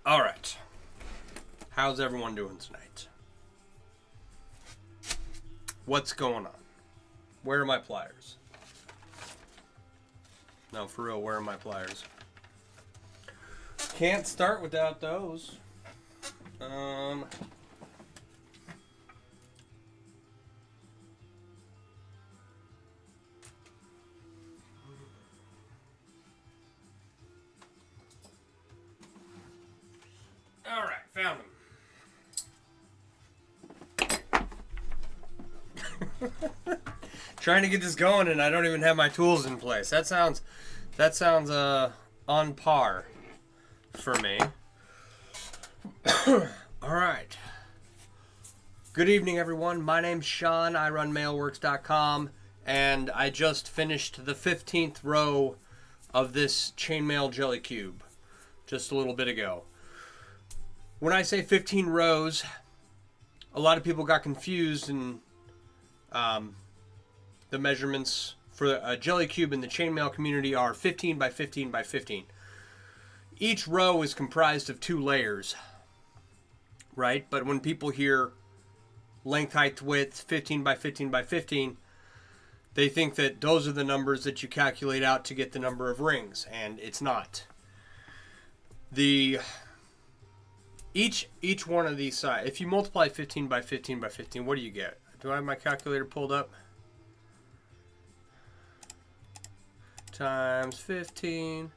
All right. How's everyone doing tonight? What's going on? Where are my pliers? No, for real, where are my pliers? Can't start without those. All right, found them. Trying to get this going, and I don't even have my tools in place. That sounds on par for me. All right. Good evening, everyone. My name's Sean. I run mailworks.com, and I just finished the 15th row of this chainmail jelly cube just a little bit ago. When I say 15 rows, a lot of people got confused, and the measurements for a jelly cube in the chainmail community are 15 by 15 by 15. Each row is comprised of 2 layers, right? But when people hear length, height, width, 15 by 15 by 15, they think that those are the numbers that you calculate out to get the number of rings, and it's not. Each one of these sides, if you multiply 15 by 15 by 15, what do you get? Do I have my calculator pulled up? Times 15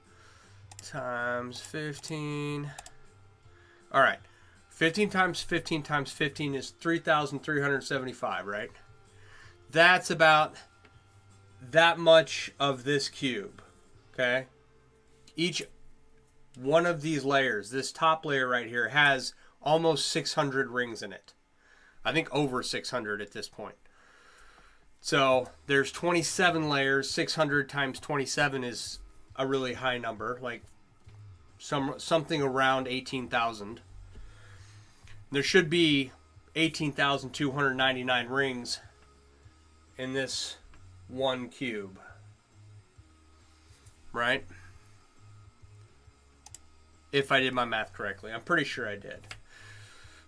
times 15. All right. 15 times 15 times 15 is 3,375, right? That's about that much of this cube, okay? Each one of these layers, this top layer right here, has almost 600 rings in it. I think over 600 at this point. So there's 27 layers. 600 times 27 is a really high number, like something around 18,000. There should be 18,299 rings in this one cube, right? If I did my math correctly. I'm pretty sure I did.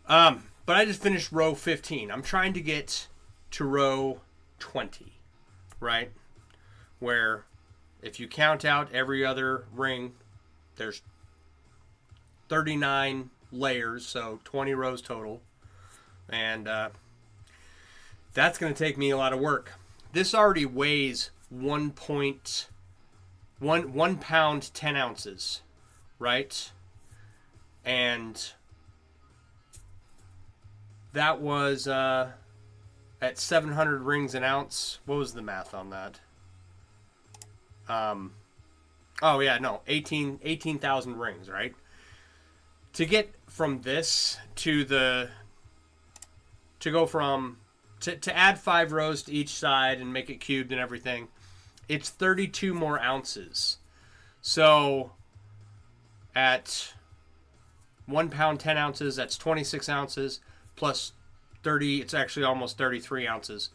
But I just finished row 15. I'm trying to get to row 20, right? Where if you count out every other ring, there's 39 layers, so 20 rows total. And that's going to take me a lot of work. This already weighs 1 pound 10 ounces, right? And that was at 700 rings an ounce. What was the math on that? Oh yeah, no, 18,000 rings, right? To get from this to add 5 rows to each side and make it cubed and everything, it's 32 more ounces. So at 1 pound 10 ounces, that's 26 ounces plus 30, it's actually almost 33 ounces.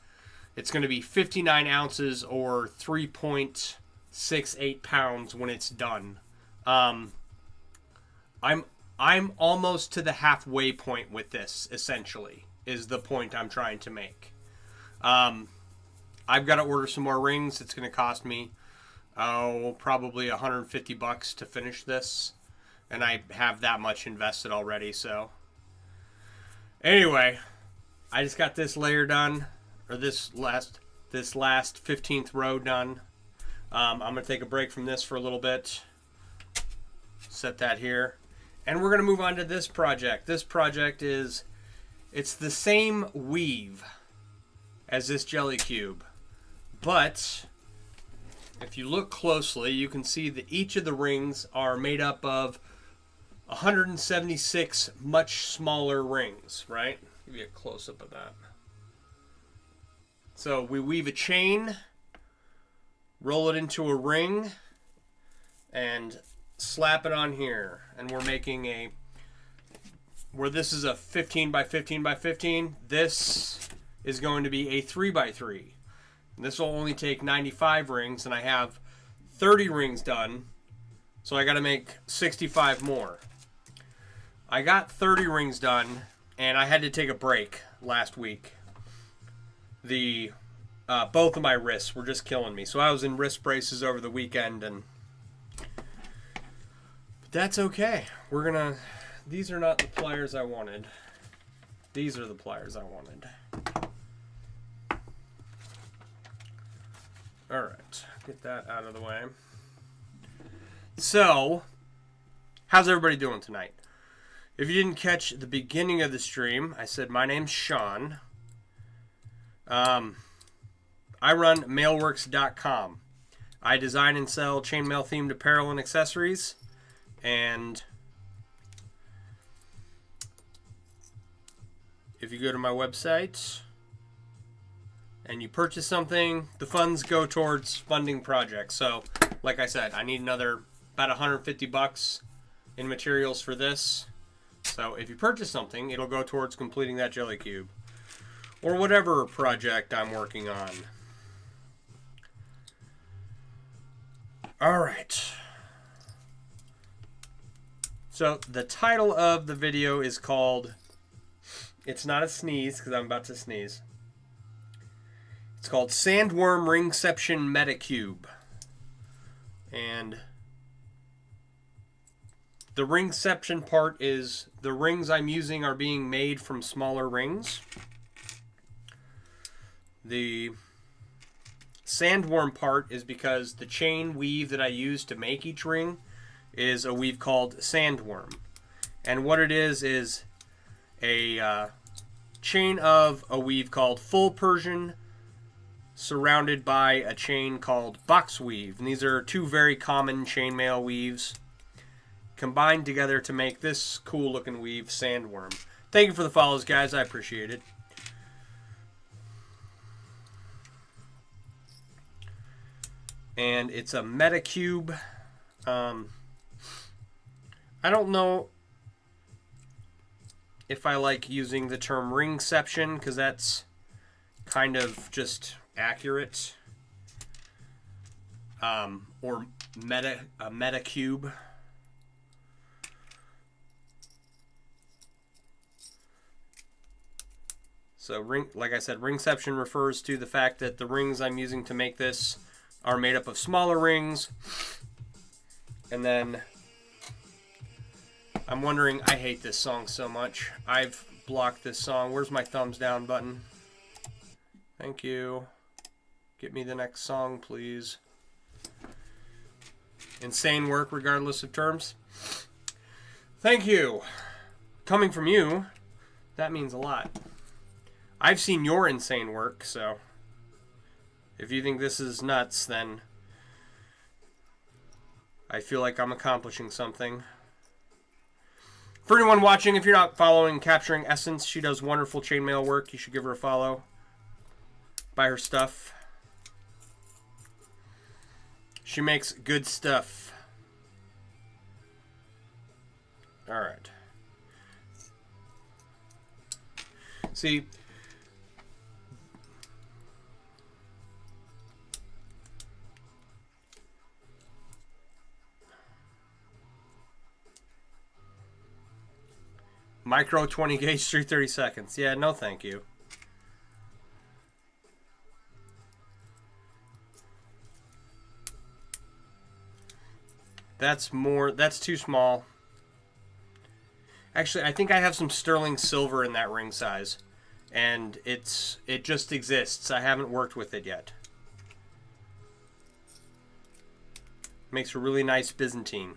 It's going to be 59 ounces or 3.68 pounds when it's done. I'm almost to the halfway point with this, essentially, is the point I'm trying to make. I've got to order some more rings. It's going to cost me, probably $150 to finish this. And I have that much invested already, so. Anyway, I just got this layer done, or this last 15th row done. I'm going to take a break from this for a little bit. Set that here. And we're going to move on to this project. This project it's the same weave as this jelly cube. But if you look closely, you can see that each of the rings are made up of 176 much smaller rings, right? Give you a close-up of that. So we weave a chain, roll it into a ring, and slap it on here. And we're making where this is a 15 by 15 by 15, this is going to be a 3 by 3. This will only take 95 rings, and I have 30 rings done, so I got to make 65 more. I got 30 rings done, and I had to take a break last week. Both of my wrists were just killing me, so I was in wrist braces over the weekend, and but that's okay. These are not the pliers I wanted. These are the pliers I wanted. All right, get that out of the way. So, how's everybody doing tonight? If you didn't catch the beginning of the stream, I said my name's Sean. I run mailworks.com. I design and sell chainmail themed apparel and accessories. And if you go to my website and you purchase something, the funds go towards funding projects. So, like I said, I need about $150 in materials for this. So if you purchase something, it'll go towards completing that jelly cube or whatever project I'm working on. All right. So the title of the video is called, it's not a sneeze because I'm about to sneeze. It's called Sandwyrm Ringception Meta Cube. And the ringception part is the rings I'm using are being made from smaller rings. The sandworm part is because the chain weave that I use to make each ring is a weave called sandworm. And what it is a chain of a weave called full Persian surrounded by a chain called box weave. And these are two very common chainmail weaves combined together to make this cool looking weave, Sandwyrm. Thank you for the follows, guys. I appreciate it. And it's a Meta Cube. I don't know if I like using the term ringception because that's kind of just accurate. Or a Meta Cube. So, like I said, ringception refers to the fact that the rings I'm using to make this are made up of smaller rings. And then, I'm wondering, I hate this song so much. I've blocked this song. Where's my thumbs down button? Thank you. Get me the next song, please. Insane work, regardless of terms. Thank you. Coming from you, that means a lot. I've seen your insane work, so if you think this is nuts, then I feel like I'm accomplishing something. For anyone watching, if you're not following Capturing Essence, she does wonderful chainmail work. You should give her a follow. Buy her stuff. She makes good stuff. All right. See, micro 20 gauge 330 seconds. Yeah, no thank you. That's too small. Actually, I think I have some sterling silver in that ring size. And it just exists. I haven't worked with it yet. Makes a really nice Byzantine.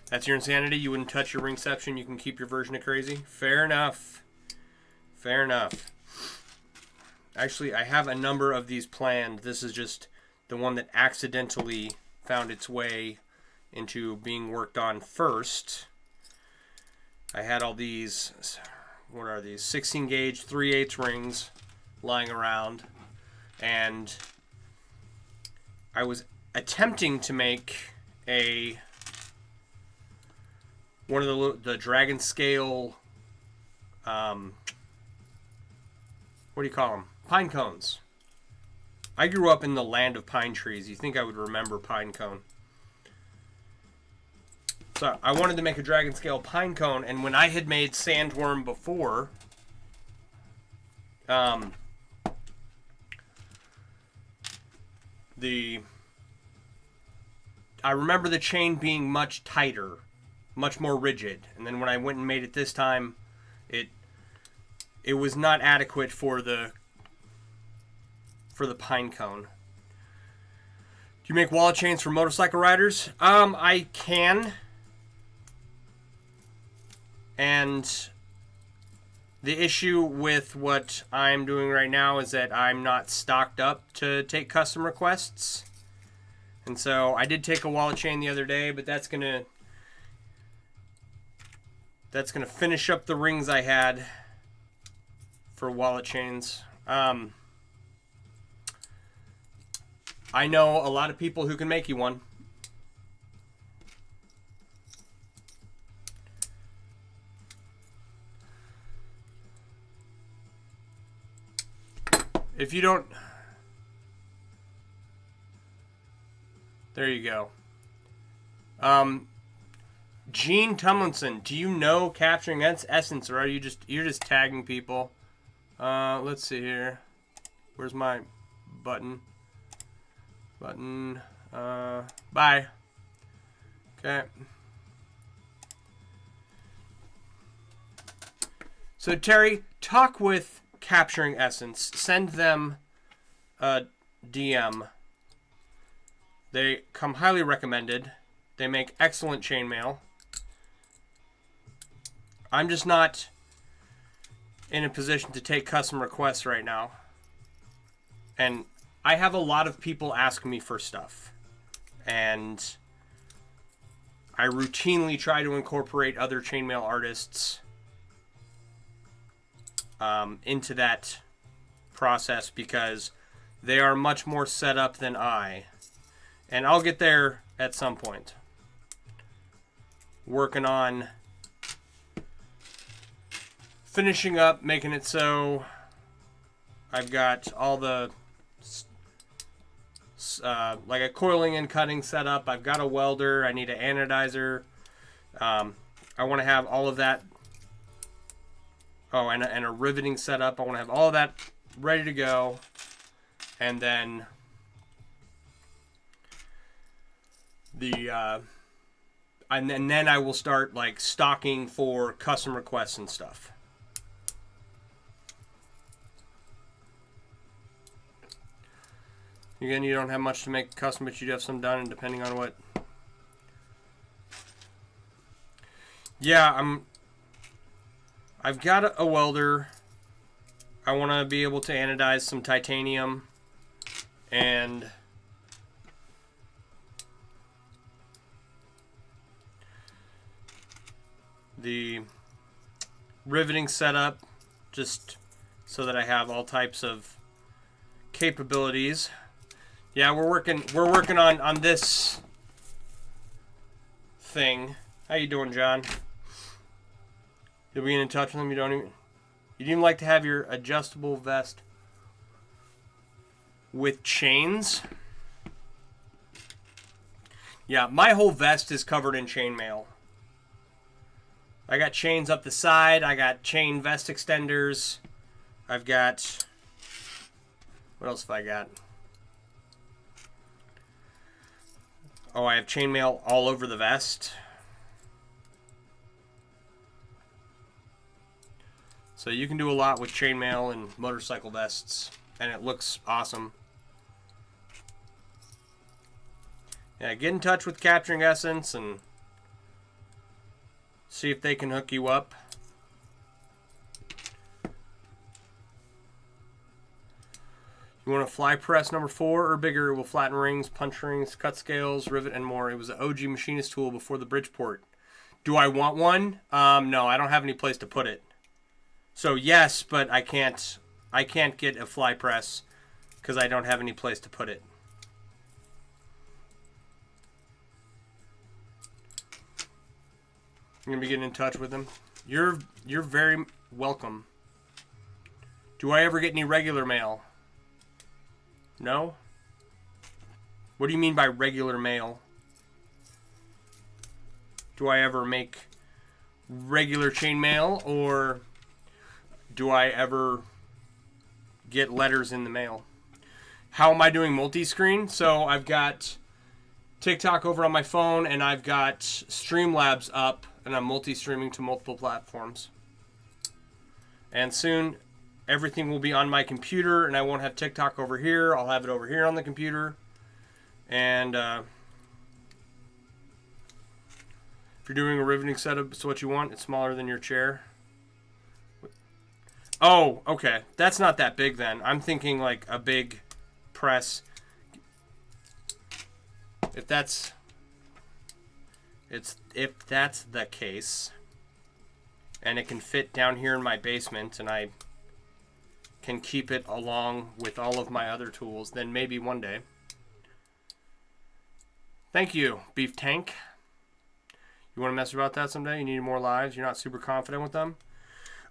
That's your insanity. You wouldn't touch your ringception. You can keep your version of crazy. Fair enough. Fair enough. Actually, I have a number of these planned. This is just the one that accidentally found its way into being worked on first. I had all these, what are these? 16 gauge 3/8 rings lying around. And I was attempting to make one of the dragon scale, what do you call them? Pine cones. I grew up in the land of pine trees. You think I would remember pine cone? So I wanted to make a dragon scale pine cone, and when I had made sandworm before, I remember the chain being much tighter, much more rigid, and then when I went and made it this time, it was not adequate for the pine cone. Do you make wallet chains for motorcycle riders? I can. And the issue with what I'm doing right now is that I'm not stocked up to take custom requests. And so I did take a wallet chain the other day, but that's gonna finish up the rings I had for wallet chains. I know a lot of people who can make you one. If you don't... There you go. Gene Tumlinson, do you know Capturing Essence, or are you're just tagging people? Let's see here. Where's my button? Bye. Okay. So Terry, talk with Capturing Essence. Send them a DM. They come highly recommended. They make excellent chainmail. I'm just not in a position to take custom requests right now. And I have a lot of people ask me for stuff. And I routinely try to incorporate other chainmail artists into that process because they are much more set up than I. And I'll get there at some point. Working on finishing up, making it so I've got all the like a coiling and cutting set up. I've got a welder. I need an anodizer. I want to have all of that. Oh, and a riveting setup. I want to have all of that ready to go. And then and then I will start like stocking for custom requests and stuff. Again, you don't have much to make custom, but you do have some done, and depending on what. Yeah, I've got a welder. I want to be able to anodize some titanium, and the riveting setup, just so that I have all types of capabilities. Yeah, we're working on this thing. How you doing, John? You'll be in touch with them. You'd even like to have your adjustable vest with chains. Yeah, my whole vest is covered in chainmail. I got chains up the side. I got chain vest extenders. I've got... What else have I got? Oh, I have chainmail all over the vest. So you can do a lot with chainmail and motorcycle vests, and it looks awesome. Yeah, get in touch with Capturing Essence and see if they can hook you up. You want a fly press number 4 or bigger? It will flatten rings, punch rings, cut scales, rivet, and more. It was an OG machinist tool before the Bridgeport. Do I want one? No, I don't have any place to put it. So yes, but I can't get a fly press because I don't have any place to put it. You're gonna be getting in touch with them. You're very welcome. Do I ever get any regular mail? No? What do you mean by regular mail? Do I ever make regular chain mail, or do I ever get letters in the mail? How am I doing multi-screen? So I've got TikTok over on my phone, and I've got Streamlabs up, and I'm multi-streaming to multiple platforms. And soon, everything will be on my computer, and I won't have TikTok over here. I'll have it over here on the computer. And if you're doing a riveting setup, it's what you want. It's smaller than your chair. Oh, okay. That's not that big then. I'm thinking like a big press. If that's the case, and it can fit down here in my basement, and I can keep it along with all of my other tools, then maybe one day. Thank you, Beef Tank. You want to mess about that someday? You need more lives? You're not super confident with them?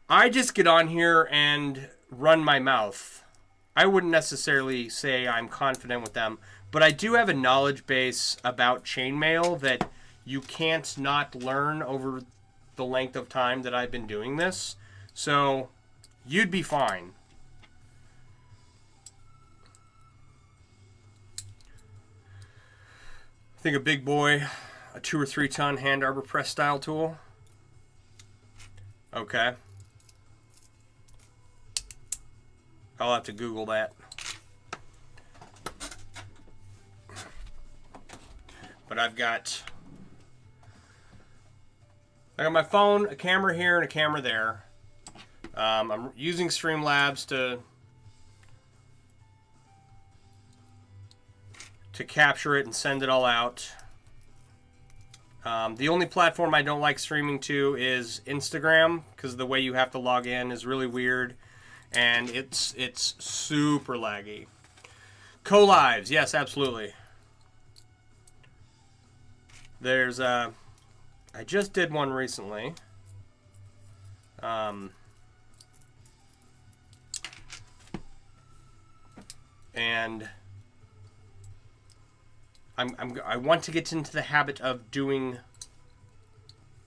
I just get on here and run my mouth. I wouldn't necessarily say I'm confident with them, but I do have a knowledge base about chainmail that you can't not learn over the length of time that I've been doing this. So you'd be fine. I think a big boy, a 2 or 3 ton hand arbor press style tool. Okay. I'll have to Google that. But I got my phone, a camera here, and a camera there. I'm using Streamlabs to capture it and send it all out. The only platform I don't like streaming to is Instagram, because the way you have to log in is really weird, and it's super laggy. Co-lives, yes, absolutely. There's I just did one recently. And I want to get into the habit of doing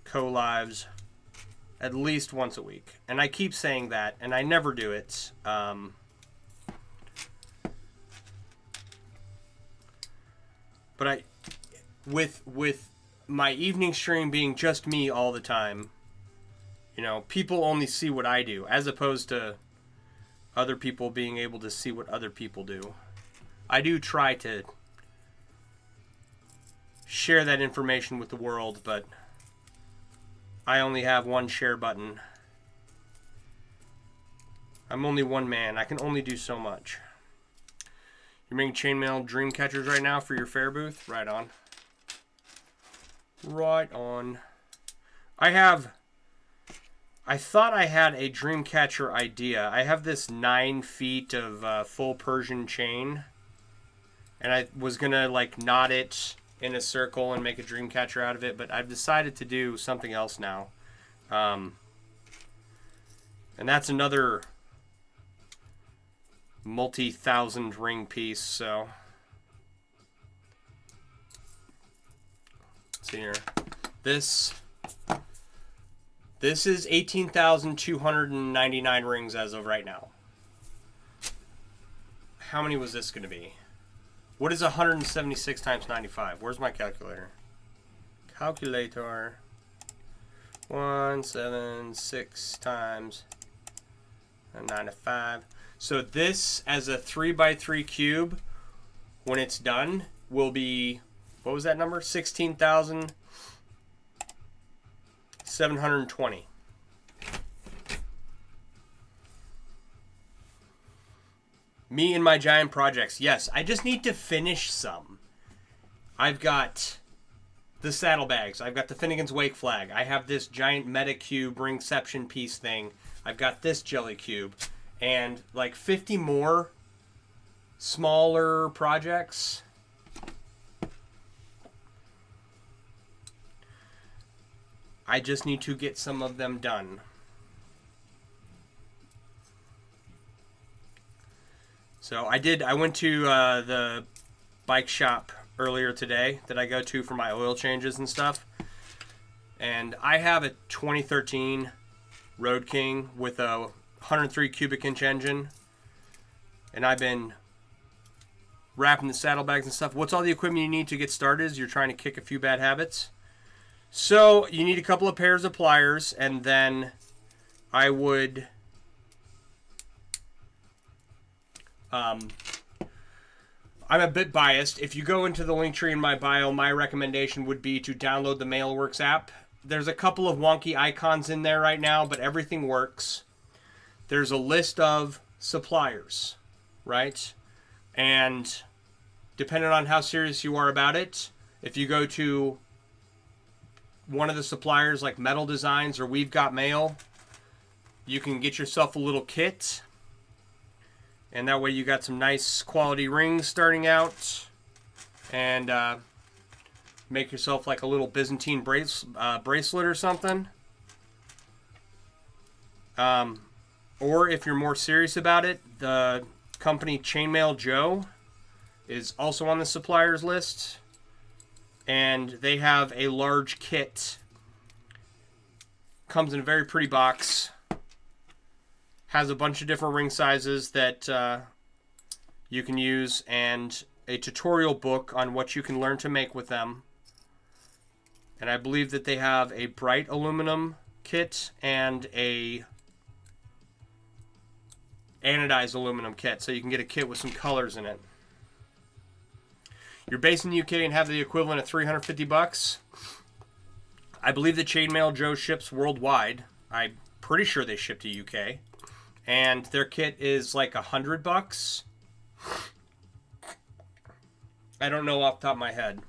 co-lives at least once a week. And I keep saying that, and I never do it. But with my evening stream being just me all the time, you know, people only see what I do, as opposed to other people being able to see what other people do. I do try to share that information with the world, but I only have one share button. I'm only one man. I can only do so much. You're making chainmail dream catchers right now for your fair booth? Right on. Right on. I thought I had a dream catcher idea. I have this 9 feet of full Persian chain, and I was gonna like knot it in a circle and make a dream catcher out of it, but I've decided to do something else now. And that's another multi-thousand ring piece, so let's see here. This is 18,299 rings as of right now. How many was this going to be? What is 176 times 95? Where's my calculator? Calculator. 176 times 95. So this, as a 3x3 cube, when it's done, will be, what was that number? 16,720. Me and my giant projects. Yes, I just need to finish some. I've got the saddlebags. I've got the Finnegan's Wake flag. I have this giant Meta Cube Ringception piece thing. I've got this jelly cube. And like 50 more smaller projects. I just need to get some of them done. So I went to the bike shop earlier today that I go to for my oil changes and stuff. And I have a 2013 Road King with a 103 cubic inch engine. And I've been wrapping the saddlebags and stuff. What's all the equipment you need to get started is you're trying to kick a few bad habits. So you need a couple of pairs of pliers, and then I would I'm a bit biased. If you go into the link tree in my bio, my recommendation would be to download the Mailworks app. There's a couple of wonky icons in there right now, but everything works. There's a list of suppliers, right? And depending on how serious you are about it, if you go to one of the suppliers like Metal Designs or We've Got Mail, you can get yourself a little kit. And that way you got some nice quality rings starting out. And make yourself like a little Byzantine bracelet or something. Or if you're more serious about it, the company Chainmail Joe is also on the suppliers list. And they have a large kit. Comes in a very pretty box. Has a bunch of different ring sizes that you can use, and a tutorial book on what you can learn to make with them. And I believe that they have a bright aluminum kit and a anodized aluminum kit, so you can get a kit with some colors in it. You're based in the UK and have the equivalent of 350 bucks. I believe that Chainmail Joe ships worldwide. I'm pretty sure they ship to UK. And their kit is like $100. I don't know off the top of my head.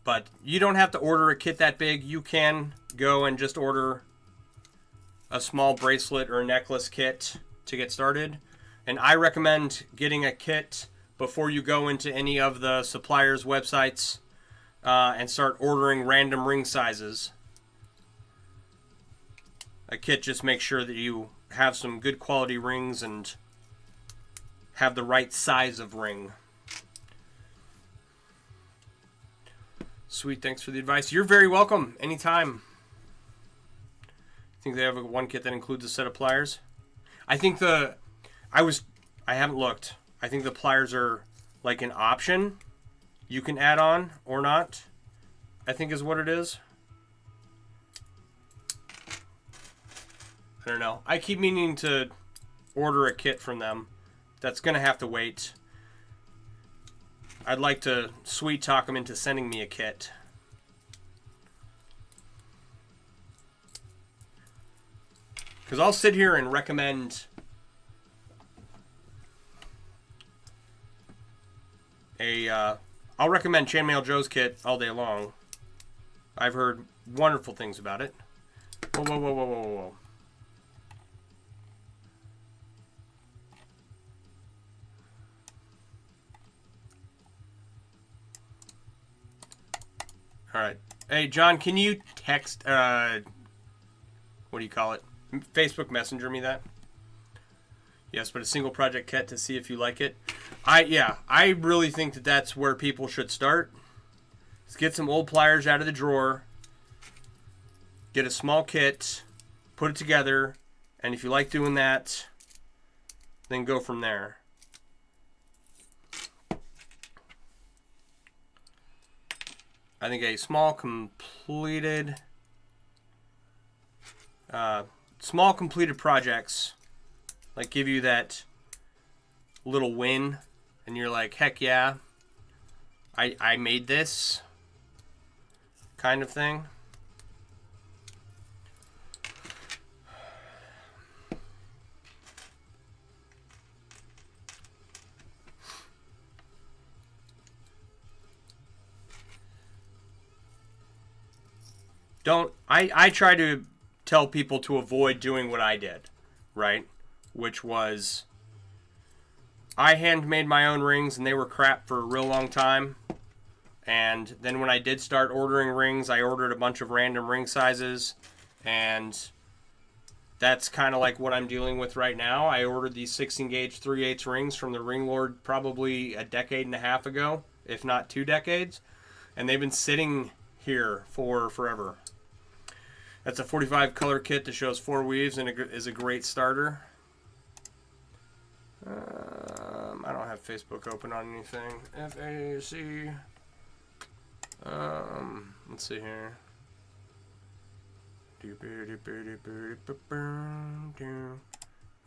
But you don't have to order a kit that big. You can go and just order a small bracelet or necklace kit to get started. And I recommend getting a kit before you go into any of the suppliers' websites and start ordering random ring sizes. A kit just makes sure that you have some good quality rings and have the right size of ring. Sweet, thanks for the advice. You're very welcome, anytime. I think they have one kit that includes a set of pliers. I think I haven't looked. I think the pliers are like an option you can add on or not, I think is what it is. I don't know. I keep meaning to order a kit from them. That's going to have to wait. I'd like to sweet talk them into sending me a kit. Because I'll sit here and recommend I'll recommend Chainmail Joe's kit all day long. I've heard wonderful things about it. Whoa, whoa, whoa, whoa, whoa, whoa. All right. Hey, John, can you text, what do you call it? Facebook Messenger me that? Yes, but a single project kit to see if you like it. I really think that that's where people should start. Let's get some old pliers out of the drawer. Get a small kit. Put it together. And if you like doing that, then go from there. I think a small completed projects like give you that little win, and you're like, heck yeah, I made this kind of thing. I try to tell people to avoid doing what I did, right? Which was, I handmade my own rings and they were crap for a real long time. And then when I did start ordering rings, I ordered a bunch of random ring sizes, and that's kind of like what I'm dealing with right now. I ordered these 16 gauge 3/8 rings from the Ring Lord probably a decade and a half ago, if not 2 decades, and they've been sitting here for forever. That's a 45 color kit that shows 4 weaves and is a great starter. I don't have Facebook open on anything. FAC. Let's see here.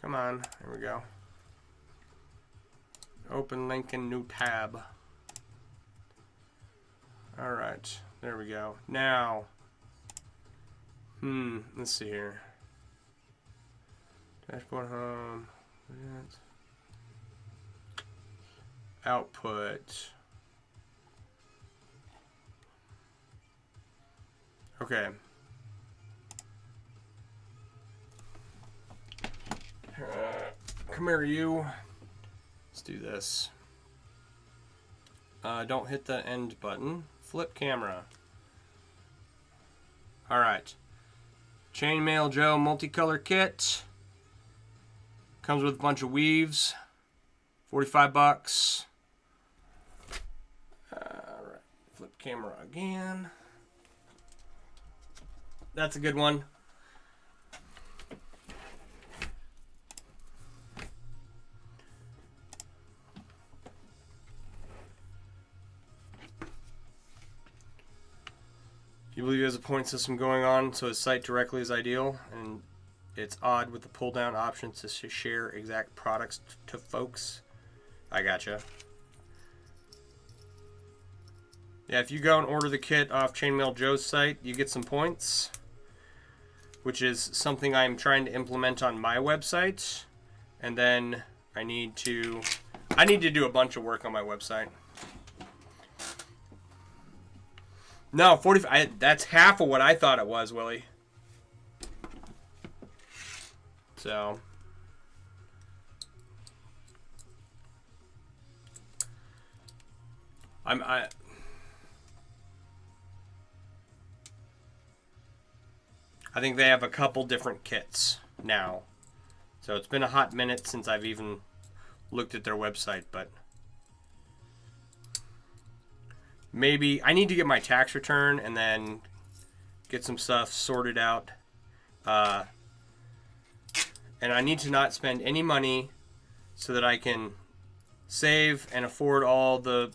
Come on, there we go. Open link in new tab. All right, there we go. Now, let's see here. Dashboard home. Output. Okay. Come here, you. Let's do this. Don't hit the end button. Flip camera. All right. Chainmail Joe multicolor kit. Comes with a bunch of weaves. 45 bucks. All right. Flip camera again. That's a good one. You believe he has a point system going on, so his site directly is ideal, and it's odd with the pull-down options to share exact products to folks. I gotcha. Yeah, if you go and order the kit off Chainmail Joe's site, you get some points, which is something I'm trying to implement on my website, and then I need to do a bunch of work on my website. No, 45. That's half of what I thought it was, Willie. So, I think they have a couple different kits now. So it's been a hot minute since I've even looked at their website, but maybe I need to get my tax return and then get some stuff sorted out. And I need to not spend any money so that I can save and afford all the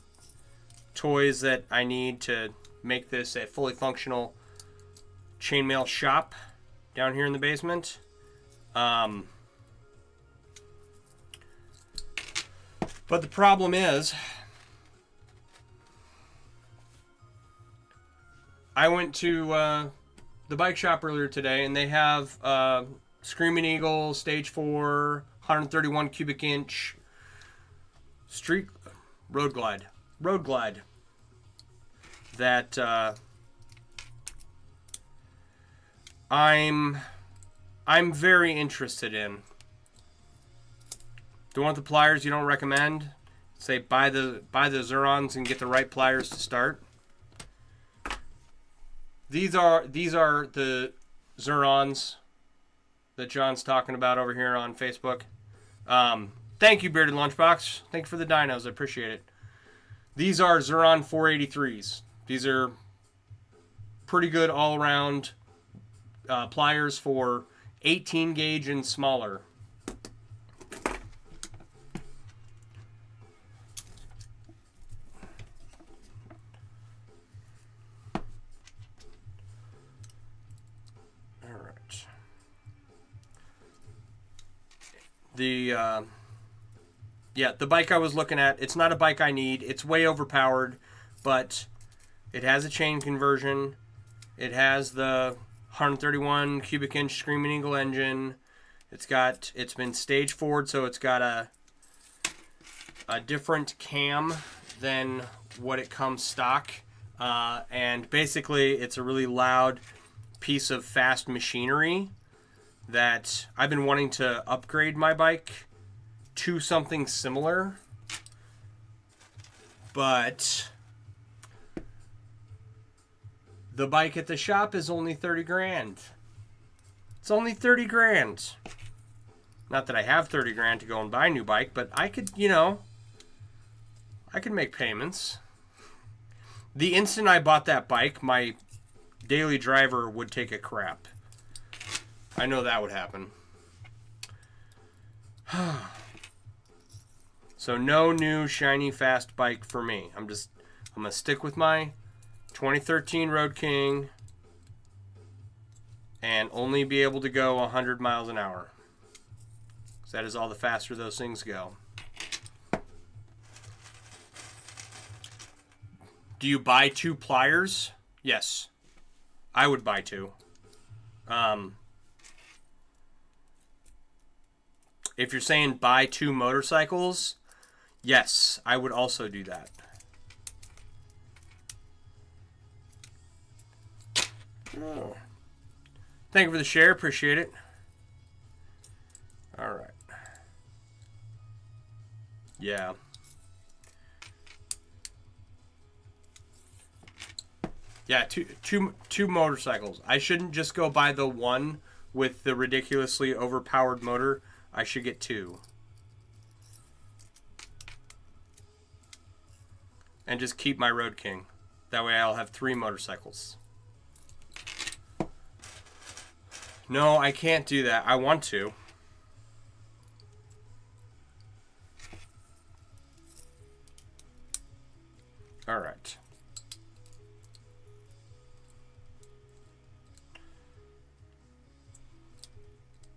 toys that I need to make this a fully functional chainmail shop down here in the basement. But the problem is, I went to the bike shop earlier today, and they have Screaming Eagle Stage 4 131 cubic inch street road glide that I'm very interested in. Don't want the pliers you don't recommend. Say buy the Zurons and get the right pliers to start. These are the Zurons that John's talking about over here on Facebook. Thank you, Bearded Lunchbox. Thank you for the dinos. I appreciate it. These are Zuron 483s. These are pretty good all-around pliers for 18 gauge and smaller. The bike I was looking at, it's not a bike I need. It's way overpowered, but it has a chain conversion. It has the 131 cubic inch Screaming Eagle engine. It's been stage forward, so it's got a different cam than what it comes stock. And basically, it's a really loud piece of fast machinery that I've been wanting to upgrade my bike to something similar, but the bike at the shop is only 30 grand. It's only 30 grand. Not that I have 30 grand to go and buy a new bike, but I could, you know, I could make payments. The instant I bought that bike, my daily driver would take a crap. I know that would happen. So no new shiny fast bike for me. I'm gonna stick with my 2013 Road King and only be able to go 100 miles an hour. Because that is all the faster those things go. Do you buy 2 pliers? Yes. I would buy 2. If you're saying buy 2 motorcycles, yes, I would also do that. Oh. Thank you for the share. Appreciate it. All right. Yeah. Yeah, two motorcycles. I shouldn't just go buy the one with the ridiculously overpowered motor. I should get 2. And just keep my Road King. That way I'll have 3 motorcycles. No, I can't do that. I want to. All right.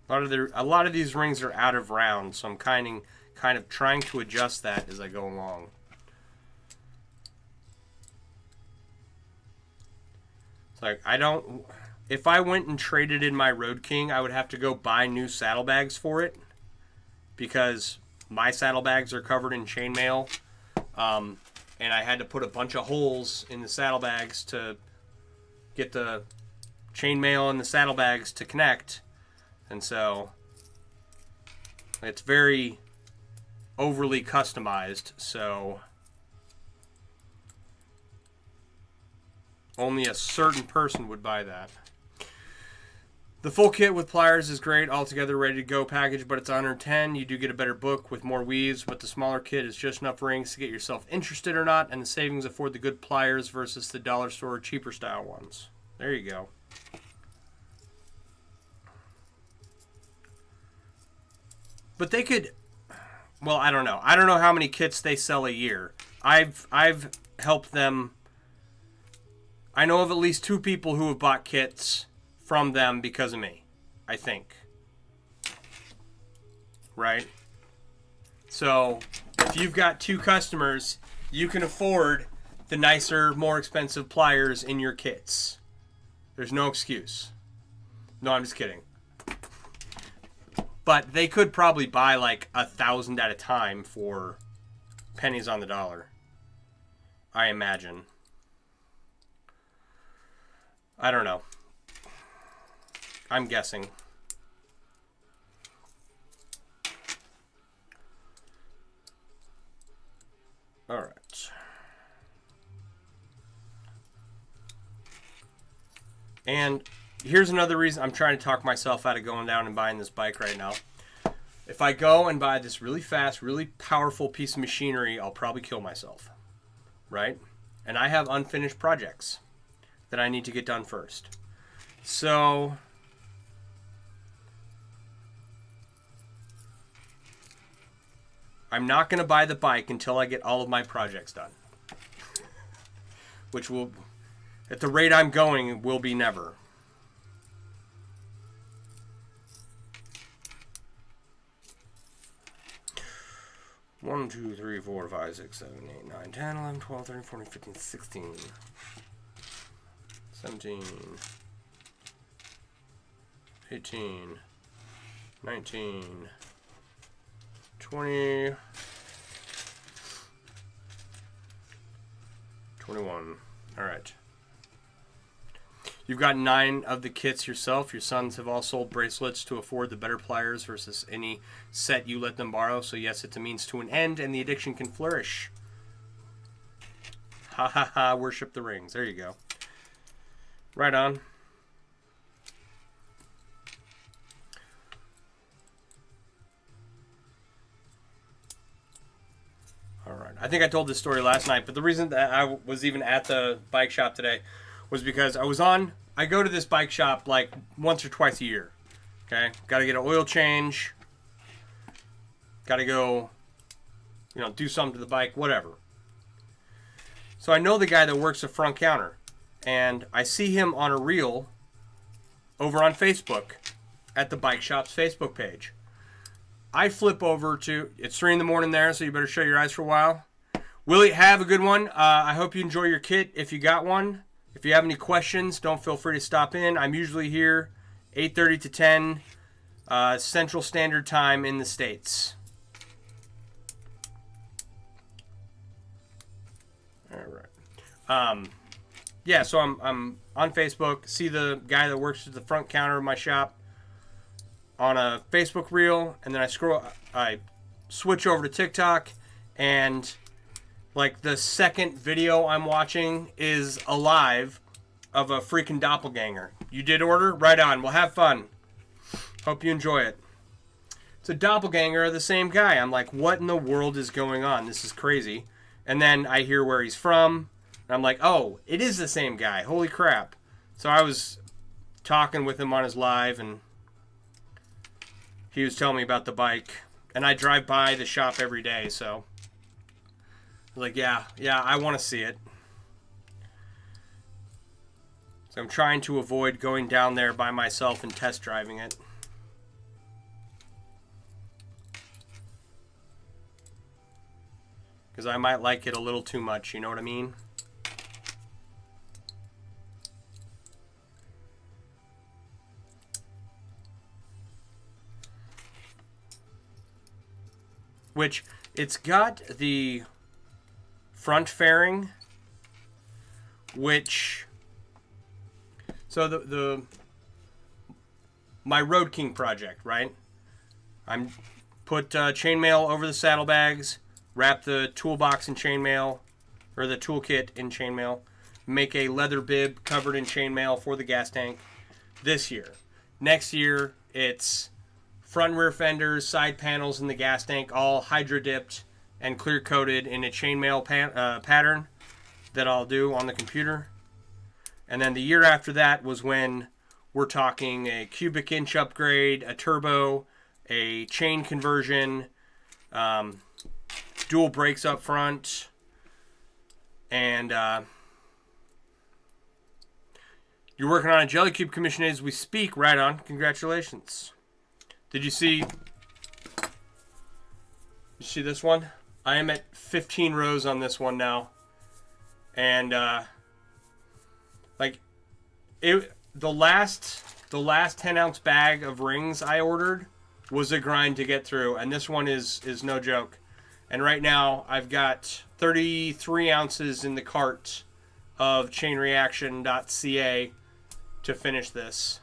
A lot of these rings are out of round, so I'm kind of trying to adjust that as I go along. It's like if I went and traded in my Road King, I would have to go buy new saddlebags for it because my saddlebags are covered in chainmail, and I had to put a bunch of holes in the saddlebags to get the chainmail and the saddlebags to connect. And so it's very overly customized, so only a certain person would buy that. The full kit with pliers is great, altogether ready to go package, but it's $110. You do get a better book with more weaves, but the smaller kit is just enough rings to get yourself interested or not, and the savings afford the good pliers versus the dollar store cheaper style ones. There you go. But they could, well, I don't know. I don't know how many kits they sell a year. I've helped them. I know of at least 2 people who have bought kits from them because of me, I think. Right? So, if you've got 2 customers, you can afford the nicer, more expensive pliers in your kits. There's no excuse. No, I'm just kidding. But they could probably buy like 1,000 at a time for pennies on the dollar. I imagine. I don't know. I'm guessing. All right. And here's another reason I'm trying to talk myself out of going down and buying this bike right now. If I go and buy this really fast, really powerful piece of machinery, I'll probably kill myself. Right? And I have unfinished projects that I need to get done first. So I'm not going to buy the bike until I get all of my projects done. Which will, at the rate I'm going, will be never. One, 2, 3, 4, 5, 6, 7, 8, 9, 10, 11, 12, 13, 14, 15, 16, 17, 18, 19, 20, 21. All right. You've got 9 of the kits yourself. Your sons have all sold bracelets to afford the better pliers versus any set you let them borrow. So yes, it's a means to an end, and the addiction can flourish. Ha ha ha, worship the rings. There you go. Right on. I think I told this story last night, but the reason that I was even at the bike shop today was because I go to this bike shop like once or twice a year. Okay? Got to get an oil change. Got to go, do something to the bike, whatever. So I know the guy that works the front counter, and I see him on a reel over on Facebook at the bike shop's Facebook page. I flip over to, it's 3 in the morning there, so you better shut your eyes for a while. Willie, have a good one. I hope you enjoy your kit if you got one. If you have any questions, don't feel free to stop in. I'm usually here 8:30 to 10 Central Standard Time in the States. All right. Yeah, so I'm on Facebook. See the guy that works at the front counter of my shop on a Facebook reel, and then I switch over to TikTok, and like the second video I'm watching is a live of a freaking doppelganger. You did order? Right on. Well, have fun. Hope you enjoy it. It's a doppelganger of the same guy. I'm like, what in the world is going on? This is crazy. And then I hear where he's from, and I'm like, oh, it is the same guy. Holy crap. So I was talking with him on his live, and he was telling me about the bike. And I drive by the shop every day, so I was like, yeah, I want to see it. So I'm trying to avoid going down there by myself and test driving it. Because I might like it a little too much, you know what I mean? Which, it's got the front fairing, which, so my Road King project, right? I'm put chainmail over the saddlebags, wrap the toolbox in chainmail, or the toolkit in chainmail, make a leather bib covered in chainmail for the gas tank this year. Next year, it's front and rear fenders, side panels in the gas tank, all hydro dipped and clear coated in a chainmail pattern that I'll do on the computer. And then the year after that was when we're talking a cubic inch upgrade, a turbo, a chain conversion, dual brakes up front, and you're working on a jelly cube commission as we speak. Right on. Congratulations. Did you see this one? I am at 15 rows on this one now, and like the last 10-ounce bag of rings I ordered was a grind to get through, and this one is no joke. And right now I've got 33 ounces in the cart of chainreaction.ca to finish this.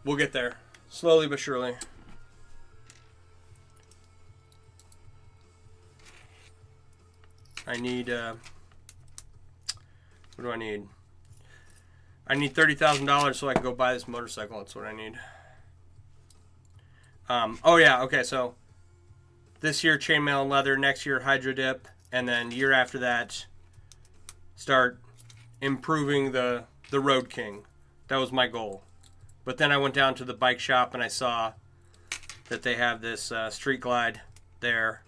We'll get there, slowly but surely. I need, what do I need? I need $30,000 so I can go buy this motorcycle. That's what I need. Oh yeah, okay, so this year chainmail and leather, next year hydro dip, and then year after that start improving the Road King. That was my goal. But then I went down to the bike shop and I saw that they have this Street Glide there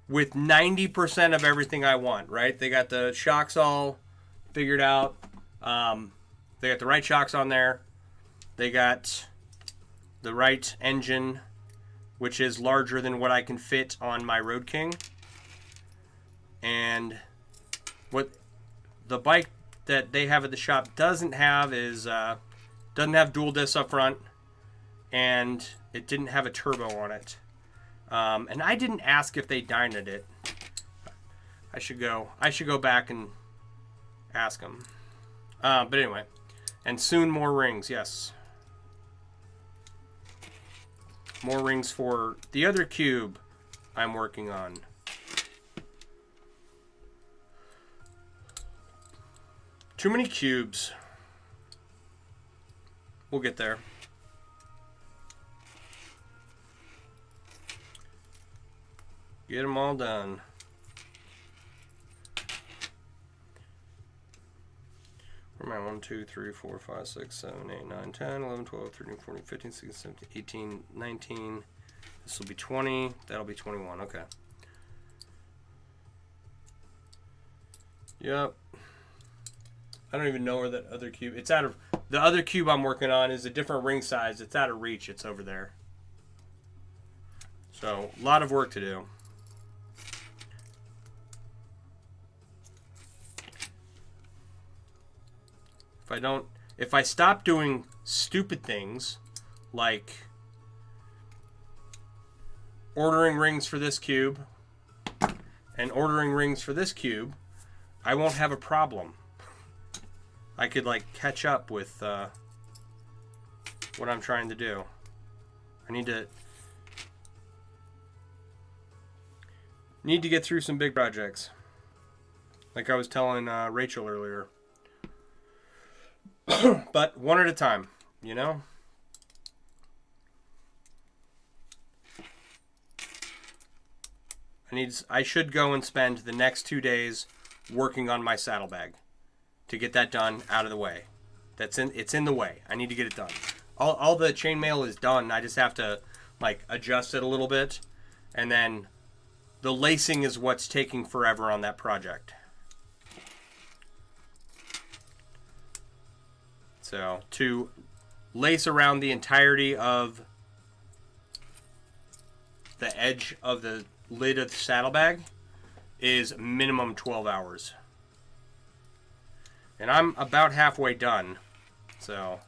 with 90% of everything I want, right? They got the shocks all figured out. They got the right shocks on there. They got the right engine, which is larger than what I can fit on my Road King. And what the bike that they have at the shop doesn't have is doesn't have dual discs up front, and it didn't have a turbo on it. And I didn't ask if they dynoed it. I should go back and ask them. But anyway, and soon more rings, yes. More rings for the other cube I'm working on. Too many cubes. We'll get there. Get them all done. Where am I? 1, 2, 3, 4, 5, 6, 7, 8, 9, 10, 11, 12, 13, 14, 15, 16, 17, 18, 19. This will be 20. That'll be 21. Okay. Yep. I don't even know where that other cube... It's out of... The other cube I'm working on is a different ring size. It's out of reach. It's over there. So, a lot of work to do. If I stop doing stupid things, like ordering rings for this cube and ordering rings for this cube, I won't have a problem. I could like catch up with what I'm trying to do. I need to get through some big projects, like I was telling Rachel earlier. But one at a time, you know? I should go and spend the next 2 days working on my saddlebag to get that done out of the way. It's in the way. I need to get it done. All the chainmail is done. I just have to like adjust it a little bit, and then the lacing is what's taking forever on that project. So, to lace around the entirety of the edge of the lid of the saddlebag is minimum 12 hours. And I'm about halfway done. So,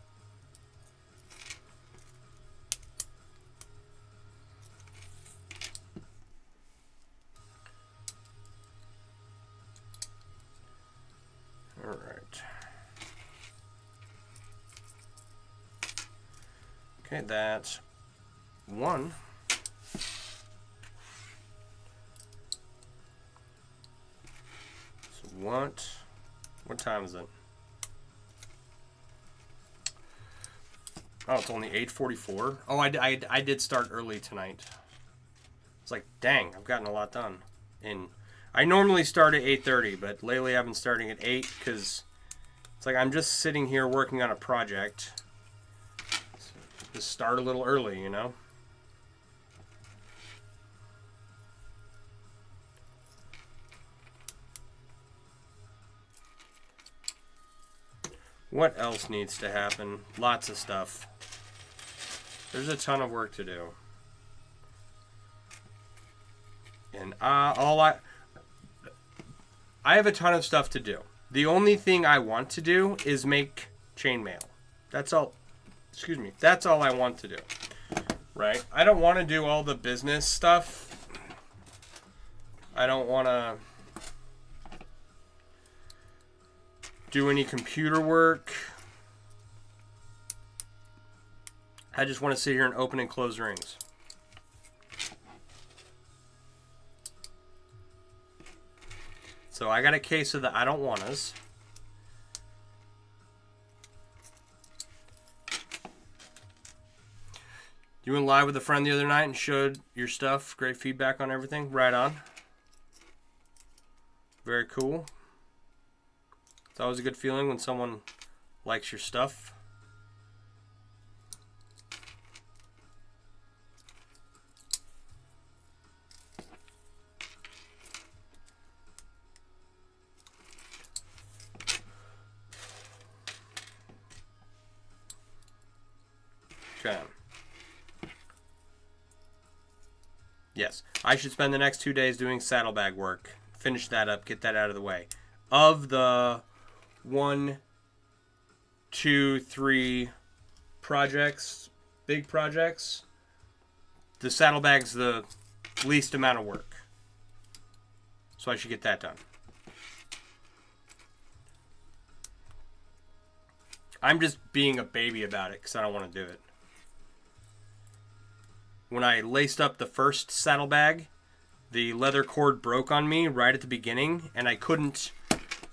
all right. Okay, that's one. So what time is it? Oh, it's only 8:44. Oh, I did start early tonight. It's like, dang, I've gotten a lot done. I normally start at 8:30, but lately I've been starting at 8 because it's like I'm just sitting here working on a project. Just start a little early, you know? What else needs to happen? Lots of stuff. There's a ton of work to do. And I have a ton of stuff to do. The only thing I want to do is make chainmail. That's all. Excuse me. That's all I want to do. Right? I don't want to do all the business stuff. I don't want to do any computer work. I just want to sit here and open and close rings. So I got a case of the I don't wannas. You went live with a friend the other night and showed your stuff. Great feedback on everything. Right on. Very cool. It's always a good feeling when someone likes your stuff. Okay. Yes, I should spend the next 2 days doing saddlebag work. Finish that up, get that out of the way. Of the 1, 2, 3 projects, big projects, the saddlebag's the least amount of work. So I should get that done. I'm just being a baby about it because I don't want to do it. When I laced up the first saddlebag, the leather cord broke on me right at the beginning, and I couldn't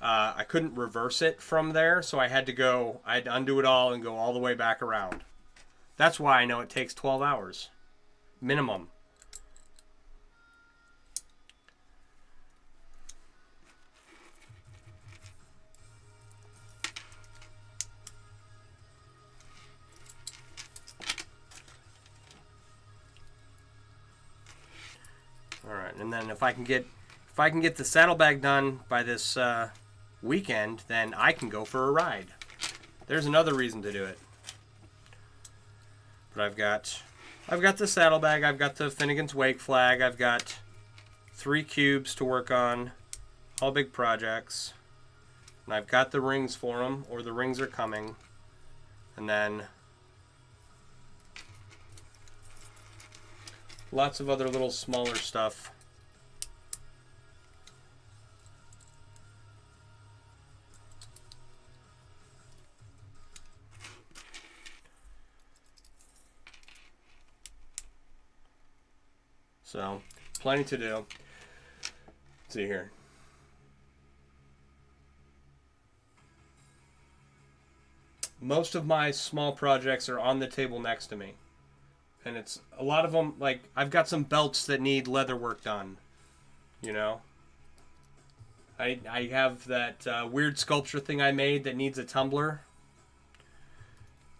reverse it from there, so I had to undo it all and go all the way back around. That's why I know it takes 12 hours. Minimum. different. And then if I can get the saddlebag done by this weekend, then I can go for a ride. There's another reason to do it. But I've got the saddlebag, I've got the Finnegan's Wake flag, I've got 3 cubes to work on, all big projects. And I've got the rings for them, or the rings are coming. And then lots of other little smaller stuff. So, plenty to do. Let's see here. Most of my small projects are on the table next to me. And it's a lot of them, like, I've got some belts that need leather work done. You know? I have that weird sculpture thing I made that needs a tumbler.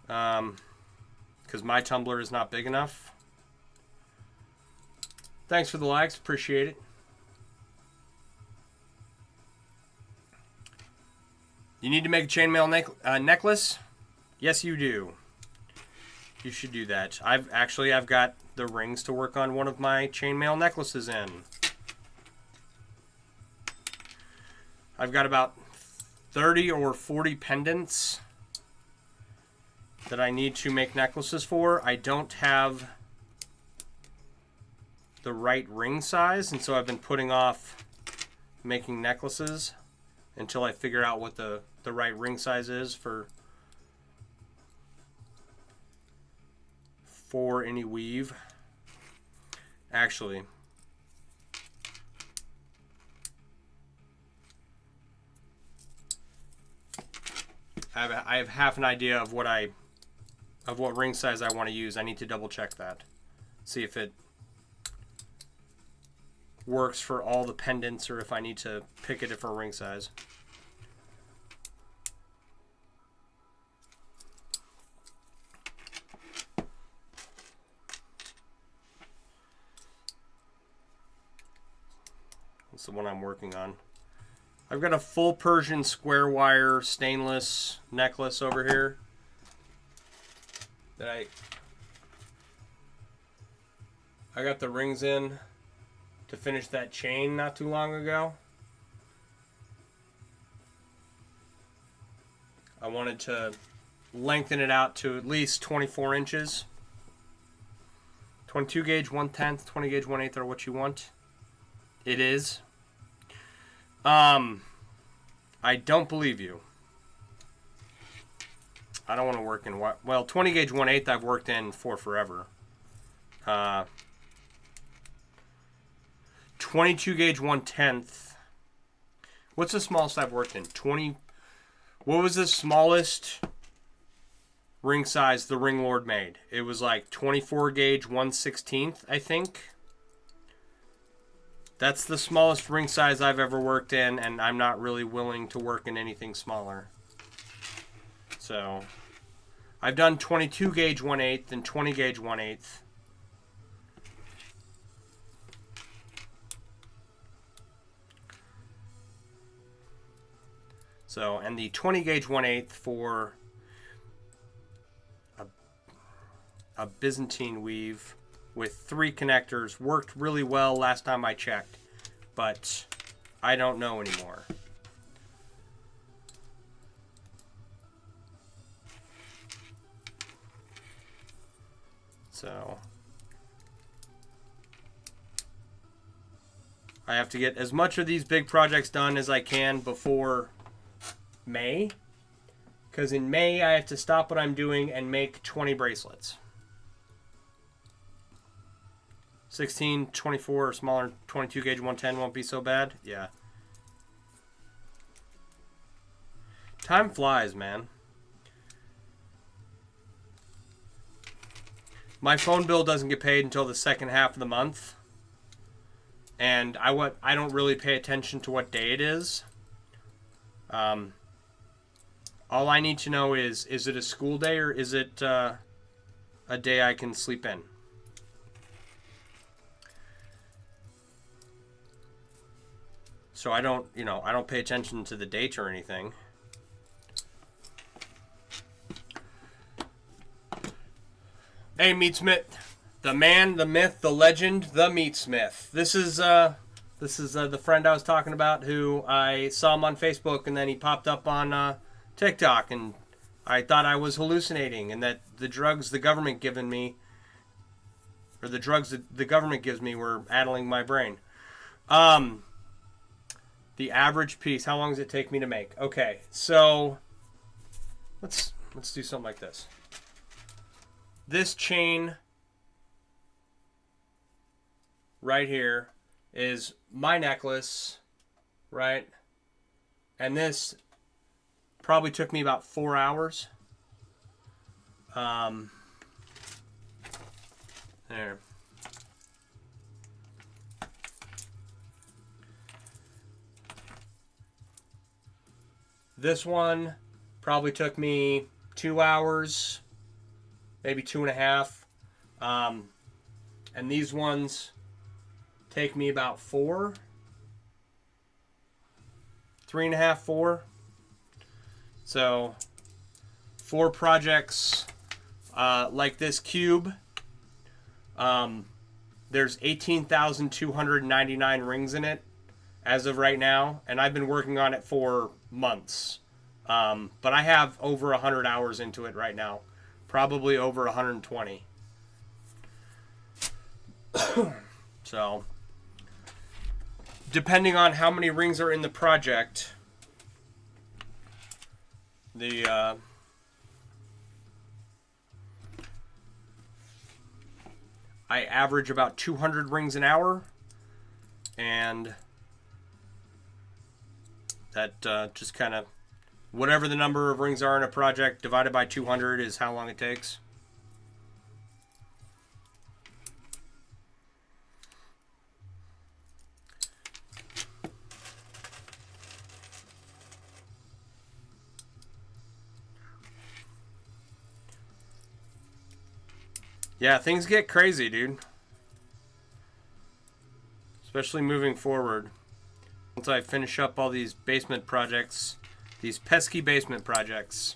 Because my tumbler is not big enough. Thanks for the likes. Appreciate it. You need to make a chainmail necklace? Yes, you do. You should do that. I've got the rings to work on one of my chainmail necklaces in. I've got about 30 or 40 pendants that I need to make necklaces for. I don't have the right ring size, and so I've been putting off making necklaces until I figure out what the right ring size is for any weave. Actually, I have half an idea of what ring size I want to use. I need to double check that, see if it works for all the pendants or if I need to pick a different ring size. That's the one I'm working on. I've got a full Persian square wire stainless necklace over here that I got the rings in to finish that chain not too long ago. I wanted to lengthen it out to at least 24 inches. 22 gauge 1/10, 20 gauge 1/8 are what you want. It is. I don't believe you. I don't want to work in what? Well, 20 gauge 1/8 I've worked in for forever. 22 gauge 1/10. What's the smallest I've worked in? 20. What was the smallest ring size the Ring Lord made? It was like 24 gauge 1/16, I think. That's the smallest ring size I've ever worked in, and I'm not really willing to work in anything smaller. So, I've done 22 gauge 1/8 and 20 gauge 1/8. So, and the 20 gauge 1/8 for a Byzantine weave with 3 connectors worked really well last time I checked, but I don't know anymore. So I have to get as much of these big projects done as I can before May, because in May I have to stop what I'm doing and make 20 bracelets. 16, 24 or smaller, 22 gauge 110 won't be so bad. Yeah. Time flies, man. My phone bill doesn't get paid until the second half of the month. And I don't really pay attention to what day it is. All I need to know is it a school day or is it a day I can sleep in? So I don't, you know, I don't pay attention to the dates or anything. Hey, Meatsmith, the man, the myth, the legend, the Meatsmith. This is the friend I was talking about who I saw him on Facebook, and then he popped up on TikTok, and I thought I was hallucinating, and that the drugs the government given me, or the drugs that the government gives me, were addling my brain. The average piece, how long does it take me to make? Okay, so let's do something like this. This chain right here is my necklace, right? And this probably took me about 4 hours. There. This one probably took me 2 hours, maybe 2.5. And these ones take me about 4, 3.5, 4. So 4 projects like this cube. There's 18,299 rings in it as of right now, and I've been working on it for months. But I have over 100 hours into it right now, probably over 120. So, depending on how many rings are in the project, I average about 200 rings an hour, and that just kind of, whatever the number of rings are in a project divided by 200 is how long it takes. Yeah, things get crazy, dude. Especially moving forward. Once I finish up all these basement projects, these pesky basement projects.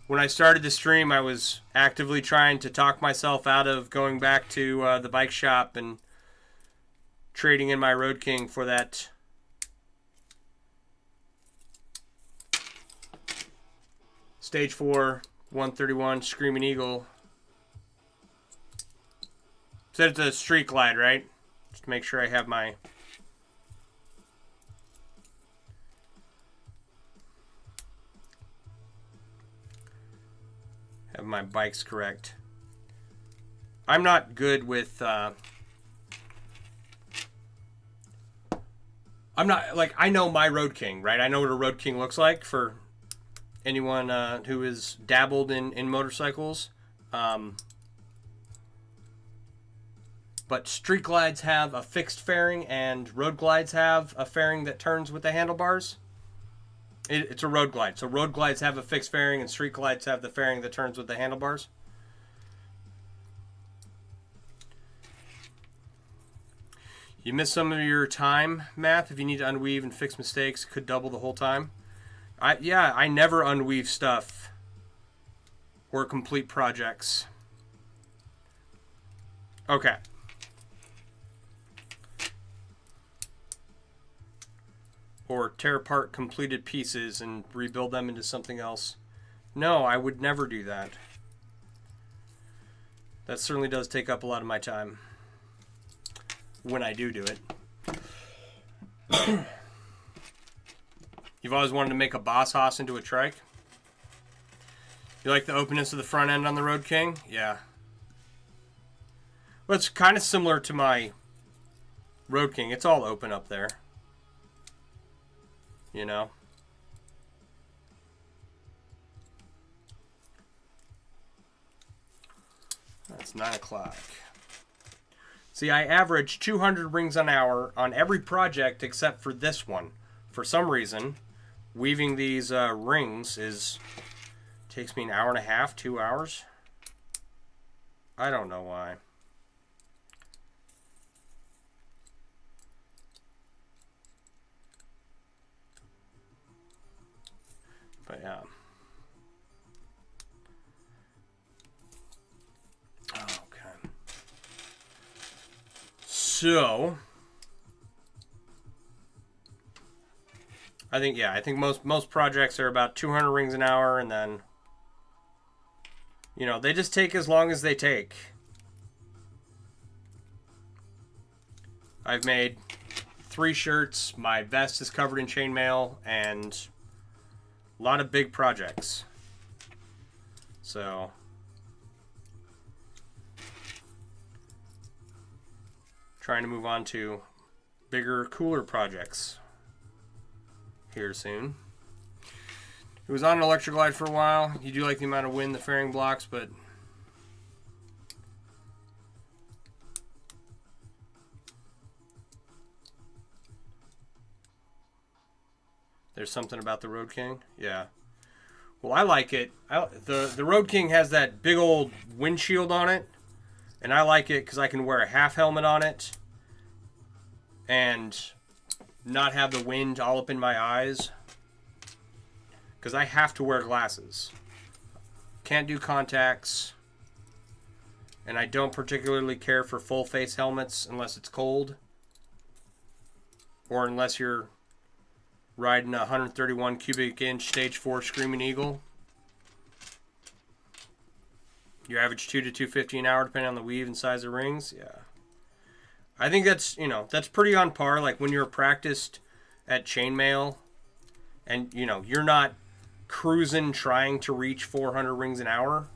When I started the stream, I was actively trying to talk myself out of going back to the bike shop and trading in my Road King for that Stage 4 131 Screaming Eagle. Said it's a Street Glide, right? Just to make sure I have my bikes correct. I'm not good with I'm not, like, I know my Road King, right? I know what a Road King looks like for anyone who is dabbled in motorcycles. But street glides have a fixed fairing, and road glides have a fairing that turns with the handlebars. It's a road glide. So road glides have a fixed fairing, and street glides have the fairing that turns with the handlebars. You miss some of your time, Math. If you need to unweave and fix mistakes, could double the whole time. Yeah, I never unweave stuff or complete projects. Okay. Or tear apart completed pieces and rebuild them into something else. No, I would never do that. That certainly does take up a lot of my time when I do it. You've always wanted to make a Boss Hoss into a trike? You like the openness of the front end on the Road King? Yeah. Well, it's kind of similar to my Road King. It's all open up there. You know? That's 9 o'clock. See, I average 200 rings an hour on every project except for this one. For some reason, weaving these rings takes me an hour and a half, 2 hours. I don't know why. But yeah. Okay. So I think most projects are about 200 rings an hour, and then they just take as long as they take. I've made 3 shirts. My vest is covered in chainmail, and a lot of big projects. So trying to move on to bigger, cooler projects here soon. It was on an Electroglide for a while. You do like the amount of wind the fairing blocks, but there's something about the Road King. Yeah. Well, I like it. The Road King has that big old windshield on it, and I like it because I can wear a half helmet on it and not have the wind all up in my eyes, because I have to wear glasses. Can't do contacts, and I don't particularly care for full face helmets unless it's cold, or unless you're riding a 131 cubic inch stage 4 Screaming Eagle. You average 2 to 250 an hour depending on the weave and size of rings. Yeah. I think that's pretty on par. Like when you're practiced at chainmail and you're not cruising trying to reach 400 rings an hour.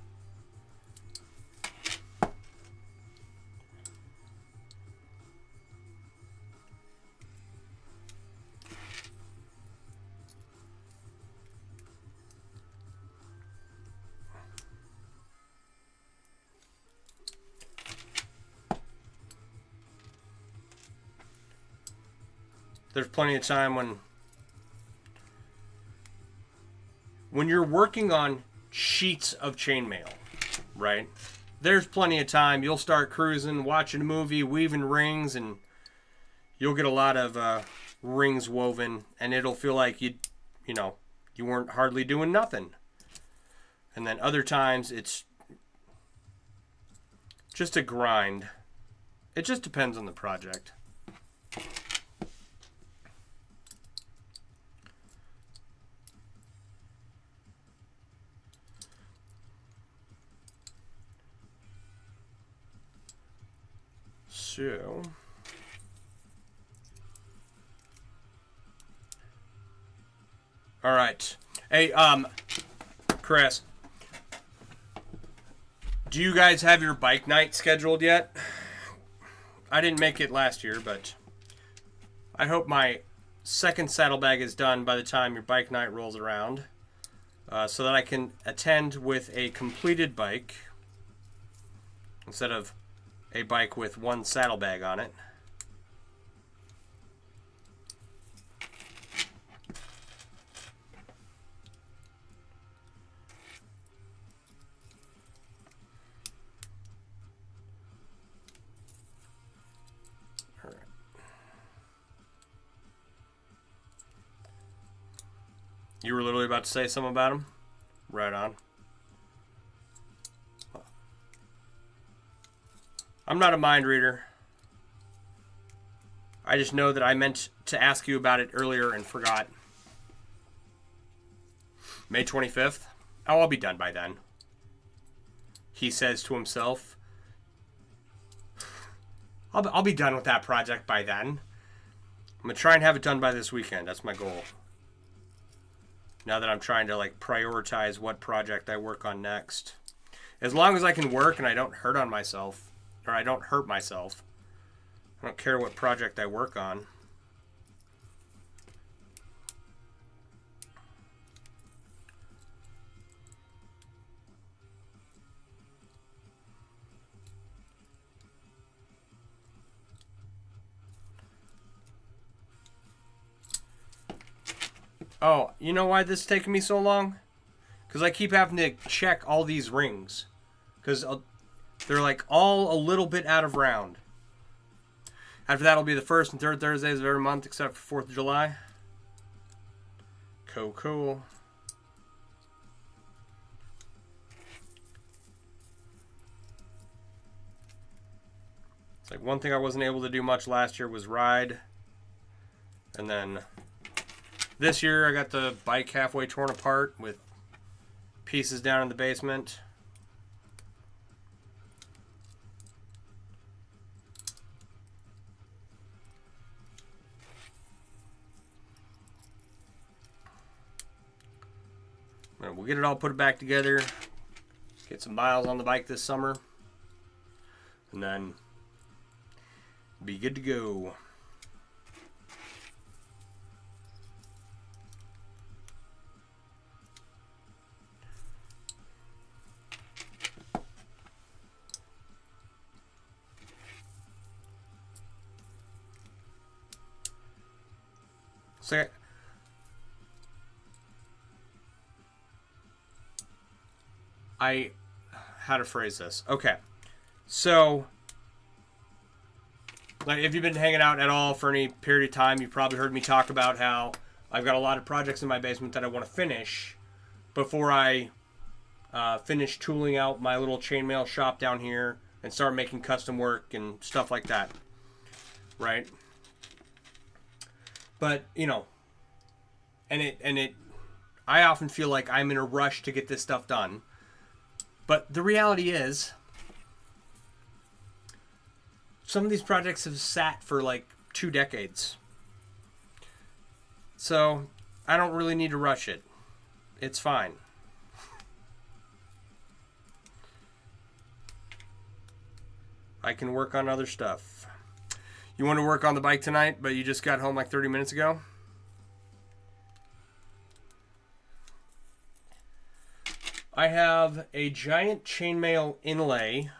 There's plenty of time when you're working on sheets of chainmail, right? There's plenty of time. You'll start cruising, watching a movie, weaving rings, and you'll get a lot of rings woven, and it'll feel like you weren't hardly doing nothing. And then other times it's just a grind. It just depends on the project. So, all right. Hey, Chris, do you guys have your bike night scheduled yet? I didn't make it last year, but I hope my second saddlebag is done by the time your bike night rolls around, so that I can attend with a completed bike instead of a bike with one saddlebag on it. All right. You were literally about to say something about him? Right on. I'm not a mind reader. I just know that I meant to ask you about it earlier and forgot. May 25th? Oh, I'll be done by then. He says to himself. I'll be done with that project by then. I'm going to try and have it done by this weekend. That's my goal. Now that I'm trying to prioritize what project I work on next. As long as I can work and I don't hurt myself. Or I don't hurt myself. I don't care what project I work on. Oh, you know why this is taking me so long? Because I keep having to check all these rings. Because they're all a little bit out of round. After that will be the first and third Thursdays of every month except for 4th of July. Cool. Like, one thing I wasn't able to do much last year was ride. And then this year I got the bike halfway torn apart with pieces down in the basement. We'll get it all put back together, get some miles on the bike this summer, and then be good to go. So, how to phrase this? Okay, so, like, if you've been hanging out at all for any period of time, you've probably heard me talk about how I've got a lot of projects in my basement that I want to finish before I finish tooling out my little chainmail shop down here and start making custom work and stuff like that, right? But, you know, I often feel like I'm in a rush to get this stuff done. But the reality is, some of these projects have sat for like 2 decades. So, I don't really need to rush it. It's fine. I can work on other stuff. You want to work on the bike tonight, but you just got home like 30 minutes ago? I have a giant chainmail inlay.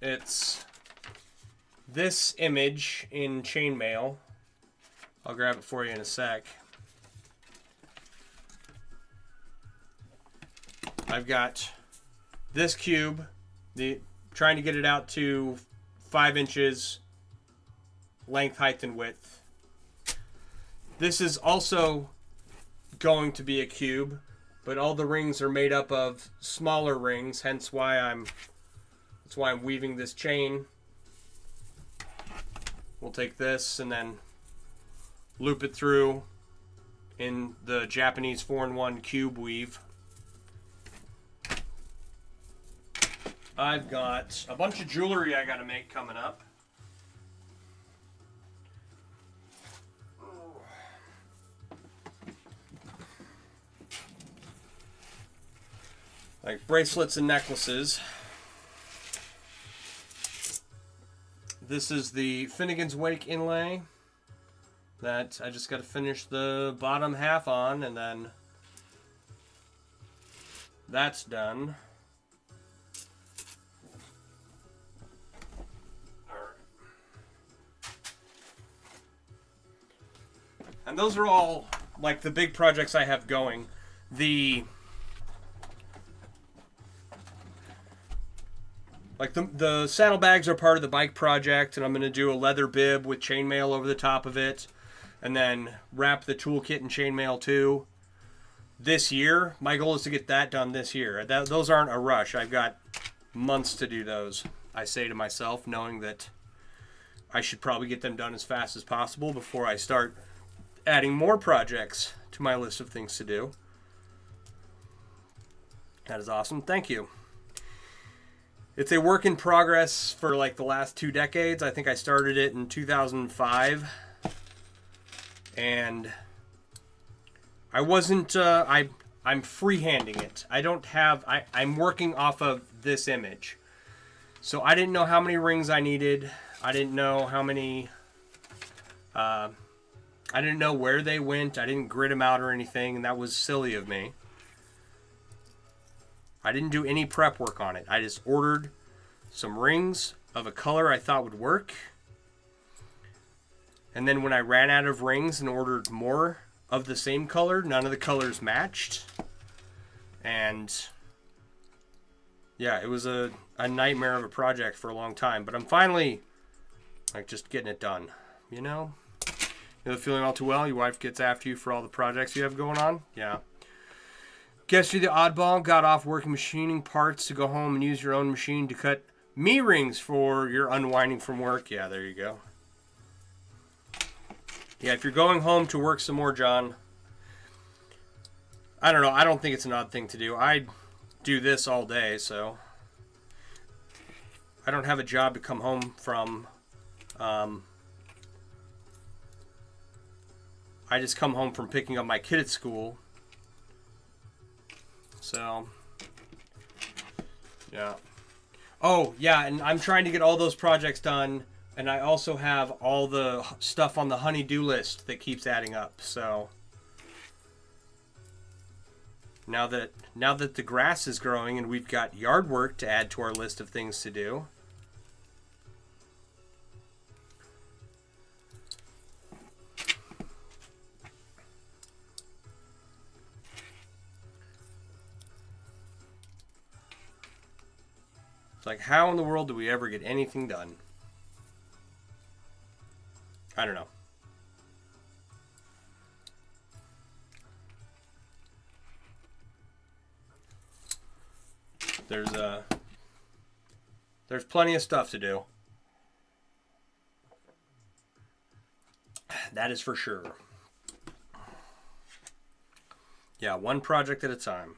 It's this image in chainmail. I'll grab it for you in a sec. I've got this cube, trying to get it out to 5 inches length, height, and width. This is also going to be a cube, but all the rings are made up of smaller rings, hence why that's why I'm weaving this chain. We'll take this and then loop it through in the Japanese 4-in-1 cube weave. I've got a bunch of jewelry I gotta make coming up. Like bracelets and necklaces. This is the Finnegan's Wake inlay that I just got to finish the bottom half on, and then that's done. And those are all like the big projects I have going. The saddlebags are part of the bike project, and I'm going to do a leather bib with chainmail over the top of it, and then wrap the toolkit in chainmail too. This year, my goal is to get that done this year. Those aren't a rush. I've got months to do those, I say to myself, knowing that I should probably get them done as fast as possible before I start adding more projects to my list of things to do. That is awesome. Thank you. It's a work in progress for like the last 2 decades. I think I started it in 2005. And I wasn't, I'm freehanding it. I'm working off of this image. So I didn't know how many rings I needed. I didn't know how many, I didn't know where they went. I didn't grid them out or anything, and that was silly of me. I didn't do any prep work on it. I just ordered some rings of a color I thought would work. And then when I ran out of rings and ordered more of the same color, none of the colors matched. And yeah, it was a nightmare of a project for a long time. But I'm finally like just getting it done. You know feeling all too well? Your wife gets after you for all the projects you have going on? Yeah. Guess you're the oddball, got off working machining parts to go home and use your own machine to cut Me rings for your unwinding from work. Yeah, there you go. Yeah, if you're going home to work some more, John, I don't know. I don't think it's an odd thing to do. I do this all day, so I don't have a job to come home from. I just come home from picking up my kid at school. So, yeah. Oh, yeah, and I'm trying to get all those projects done, and I also have all the stuff on the honey-do list that keeps adding up. So, now that the grass is growing and we've got yard work to add to our list of things to do, it's like, how in the world do we ever get anything done? I don't know. There's plenty of stuff to do. That is for sure. Yeah, one project at a time.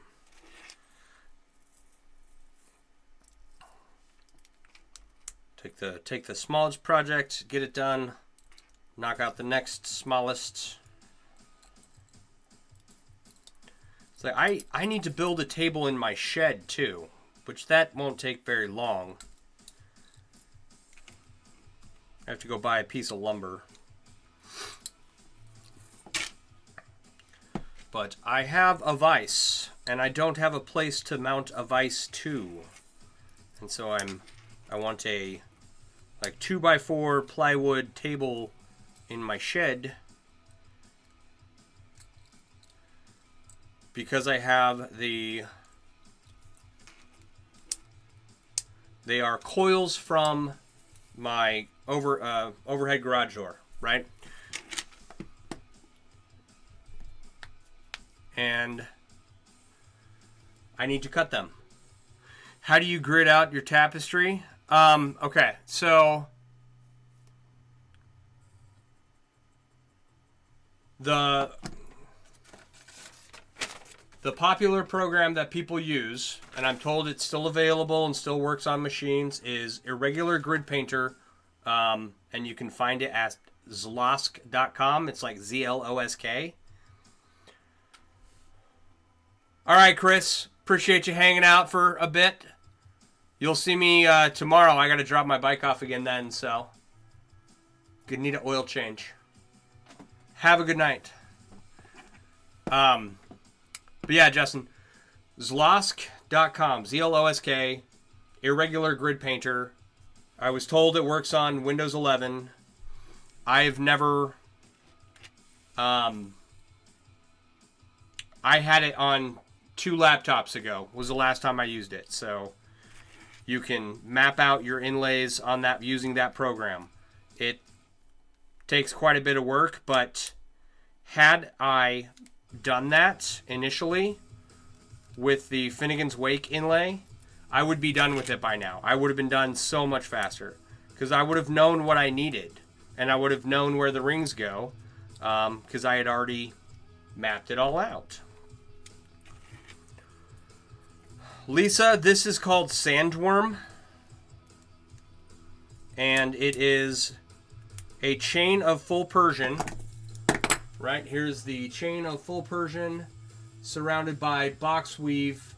Take the smallest project, get it done, knock out the next smallest. It's like I need to build a table in my shed too, which that won't take very long. I have to go buy a piece of lumber. But I have a vise, and I don't have a place to mount a vise to. And so I want a like 2x4 plywood table in my shed, because I have they are coils from my overhead garage door, right? And I need to cut them. How do you grid out your tapestry? Okay, so the popular program that people use, and I'm told it's still available and still works on machines, is Irregular Grid Painter, and you can find it at zlosk.com. It's like ZLOSK. All right, Chris, appreciate you hanging out for a bit. You'll see me tomorrow. I got to drop my bike off again then, so gonna need an oil change. Have a good night. But yeah, Justin, Zlosk.com, ZLOSK, Irregular Grid Painter. I was told it works on Windows 11. I've never... I had it on 2 laptops ago, was the last time I used it. So you can map out your inlays on that using that program. It takes quite a bit of work, but had I done that initially with the Finnegan's Wake inlay, I would be done with it by now. I would have been done so much faster because I would have known what I needed, and I would have known where the rings go because I had already mapped it all out. Lisa, this is called Sandwyrm, and it is a chain of full Persian. Right, here's the chain of full Persian surrounded by box weave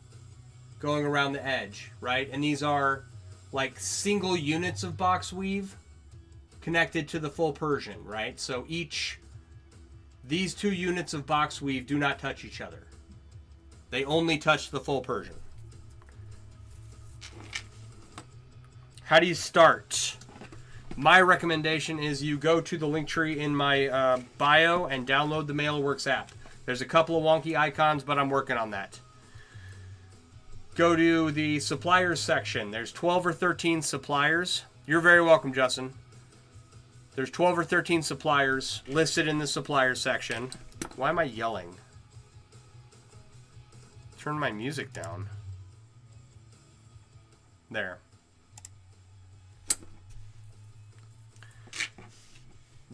going around the edge, right? And these are like single units of box weave connected to the full Persian, right? So these 2 units of box weave do not touch each other. They only touch the full Persian. How do you start? My recommendation is you go to the link tree in my bio and download the MailWorks app. There's a couple of wonky icons, but I'm working on that. Go to the suppliers section. There's 12 or 13 suppliers. You're very welcome, Justin. There's 12 or 13 suppliers listed in the suppliers section. Why am I yelling? Turn my music down. There.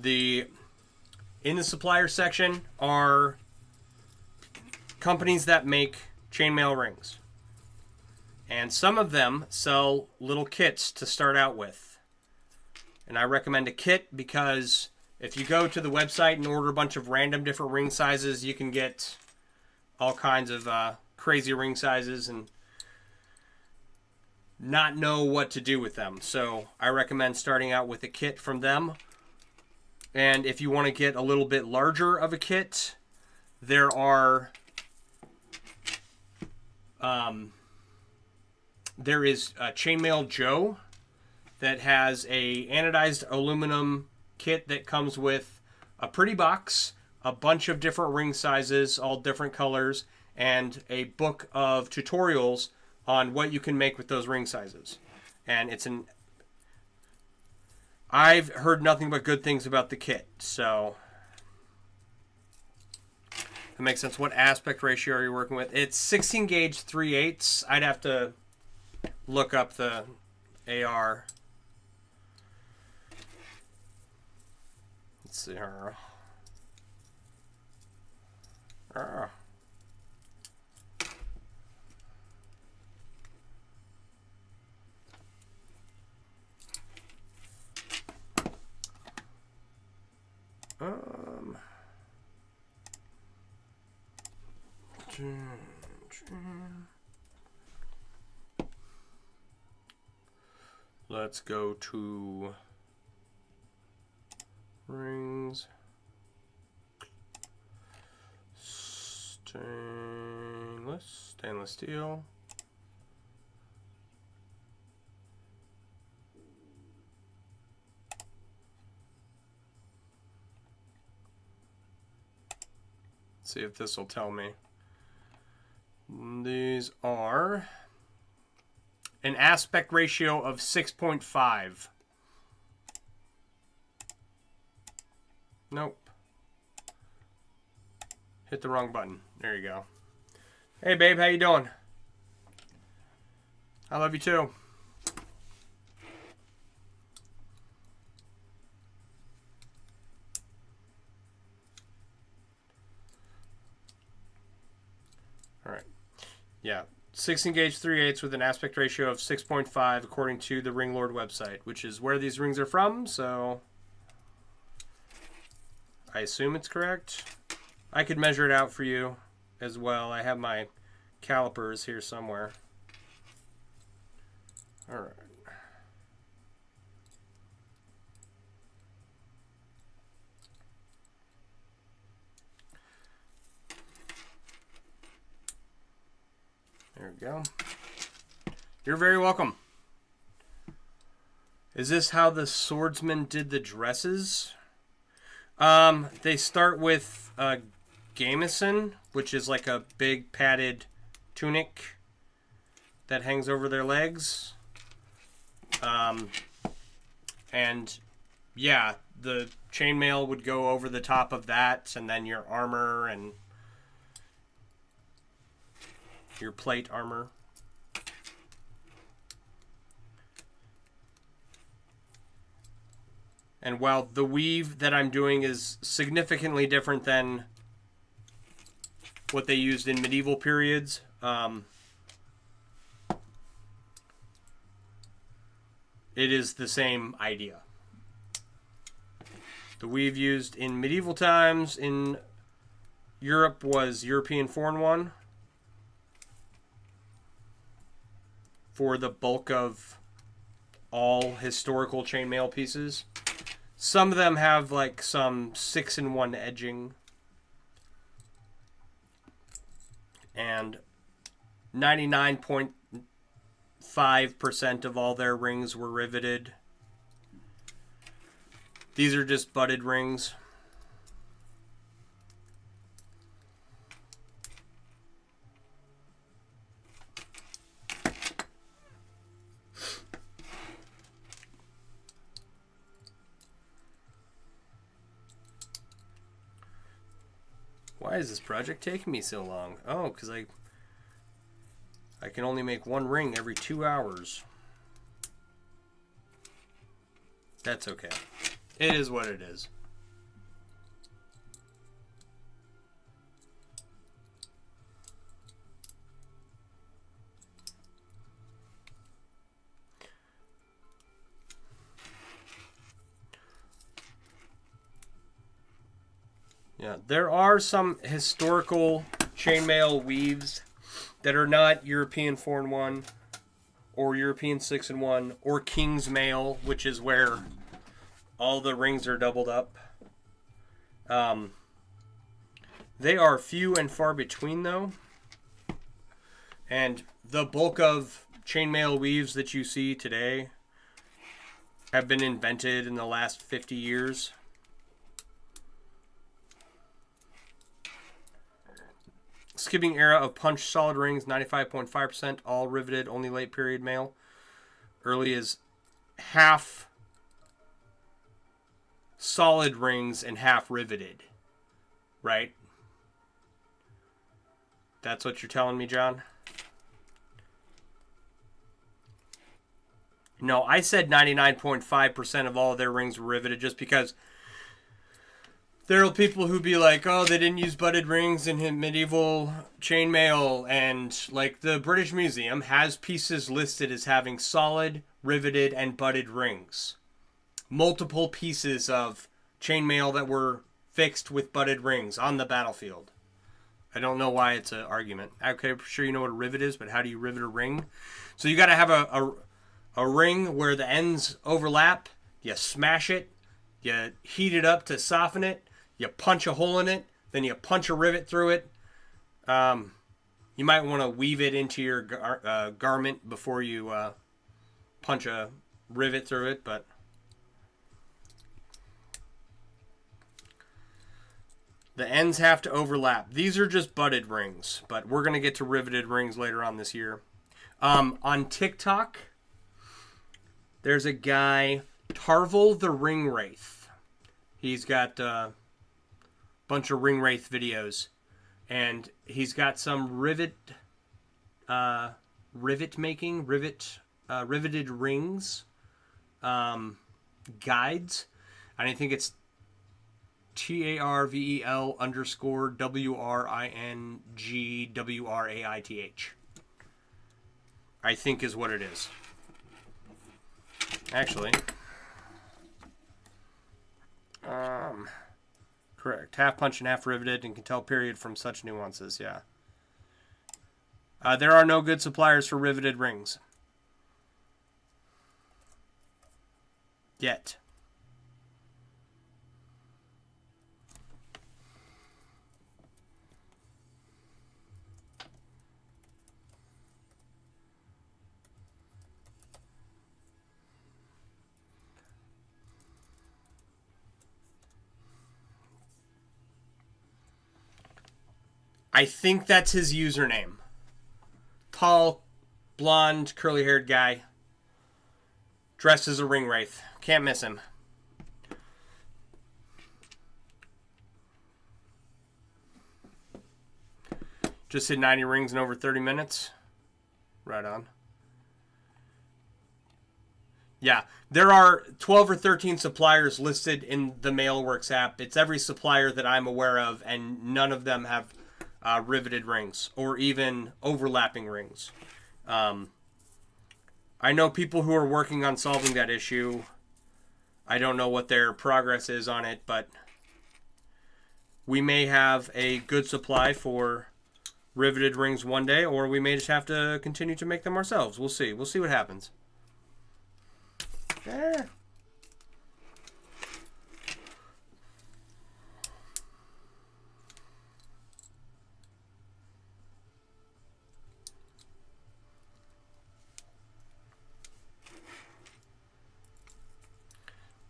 In the supplier section are companies that make chainmail rings. And some of them sell little kits to start out with. And I recommend a kit because if you go to the website and order a bunch of random different ring sizes, you can get all kinds of crazy ring sizes and not know what to do with them. So I recommend starting out with a kit from them. And if you want to get a little bit larger of a kit, there is Chainmail Joe that has a anodized aluminum kit that comes with a pretty box, a bunch of different ring sizes, all different colors, and a book of tutorials on what you can make with those ring sizes. And I've heard nothing but good things about the kit, so that makes sense. What aspect ratio are you working with? It's 16 gauge 3/8. I'd have to look up the AR. Let's see here. Let's go to rings, stainless steel. See if this will tell me. These are an aspect ratio of 6.5. Nope. Hit the wrong button. There you go. Hey babe, how you doing? I love you too. Alright. Yeah. 16 gauge 3/8 with an aspect ratio of 6.5 according to the Ring Lord website, which is where these rings are from, so I assume it's correct. I could measure it out for you as well. I have my calipers here somewhere. Alright. There we go. You're very welcome. Is this how the swordsman did the dresses? They start with gamison, which is like a big padded tunic that hangs over their legs. And yeah, the chainmail would go over the top of that, and then your armor and your plate armor. And while the weave that I'm doing is significantly different than what they used in medieval periods, it is the same idea. The weave used in medieval times in Europe was European foreign one for the bulk of all historical chainmail pieces. Some of them have like some 6-in-1 edging, and 99.5% of all their rings were riveted. These are just butted rings. Why is this project taking me so long? Oh, because I can only make one ring every 2 hours. That's okay. It is what it is. Yeah, there are some historical chainmail weaves that are not European 4-in-1 or European 6-in-1 or King's mail, which is where all the rings are doubled up. They are few and far between, though. And the bulk of chainmail weaves that you see today have been invented in the last 50 years. Skipping era of punch solid rings, 95.5%, all riveted, only late period mail. Early is half solid rings and half riveted, right? That's what you're telling me, John? No, I said 99.5% of all of their rings were riveted just because there are people who be like, oh, they didn't use butted rings in medieval chainmail, and like the British Museum has pieces listed as having solid, riveted, and butted rings. Multiple pieces of chainmail that were fixed with butted rings on the battlefield. I don't know why it's an argument. Okay, I'm sure you know what a rivet is, but how do you rivet a ring? So you got to have a ring where the ends overlap. You smash it. You heat it up to soften it. You punch a hole in it, then you punch a rivet through it. You might want to weave it into your garment before you punch a rivet through it, but the ends have to overlap. These are just butted rings, but we're going to get to riveted rings later on this year. On TikTok, there's a guy, Tarvel the Ring Wraith. He's got bunch of ring wraith videos, and he's got some riveted rings guides, and I think it's TARVEL_WRINGWRAITH, I think is what it is. Actually, correct. Half punch and half riveted, and can tell period from such nuances. Yeah. There are no good suppliers for riveted rings. Yet. I think that's his username. Tall, blonde, curly-haired guy. Dressed as a ring wraith. Can't miss him. Just hit 90 rings in over 30 minutes. Right on. Yeah, there are 12 or 13 suppliers listed in the Mailworks app. It's every supplier that I'm aware of, and none of them have riveted rings or even overlapping rings. I know people who are working on solving that issue. I don't know what their progress is on it, but we may have a good supply for riveted rings one day, or we may just have to continue to make them ourselves. We'll see. We'll see what happens. Yeah.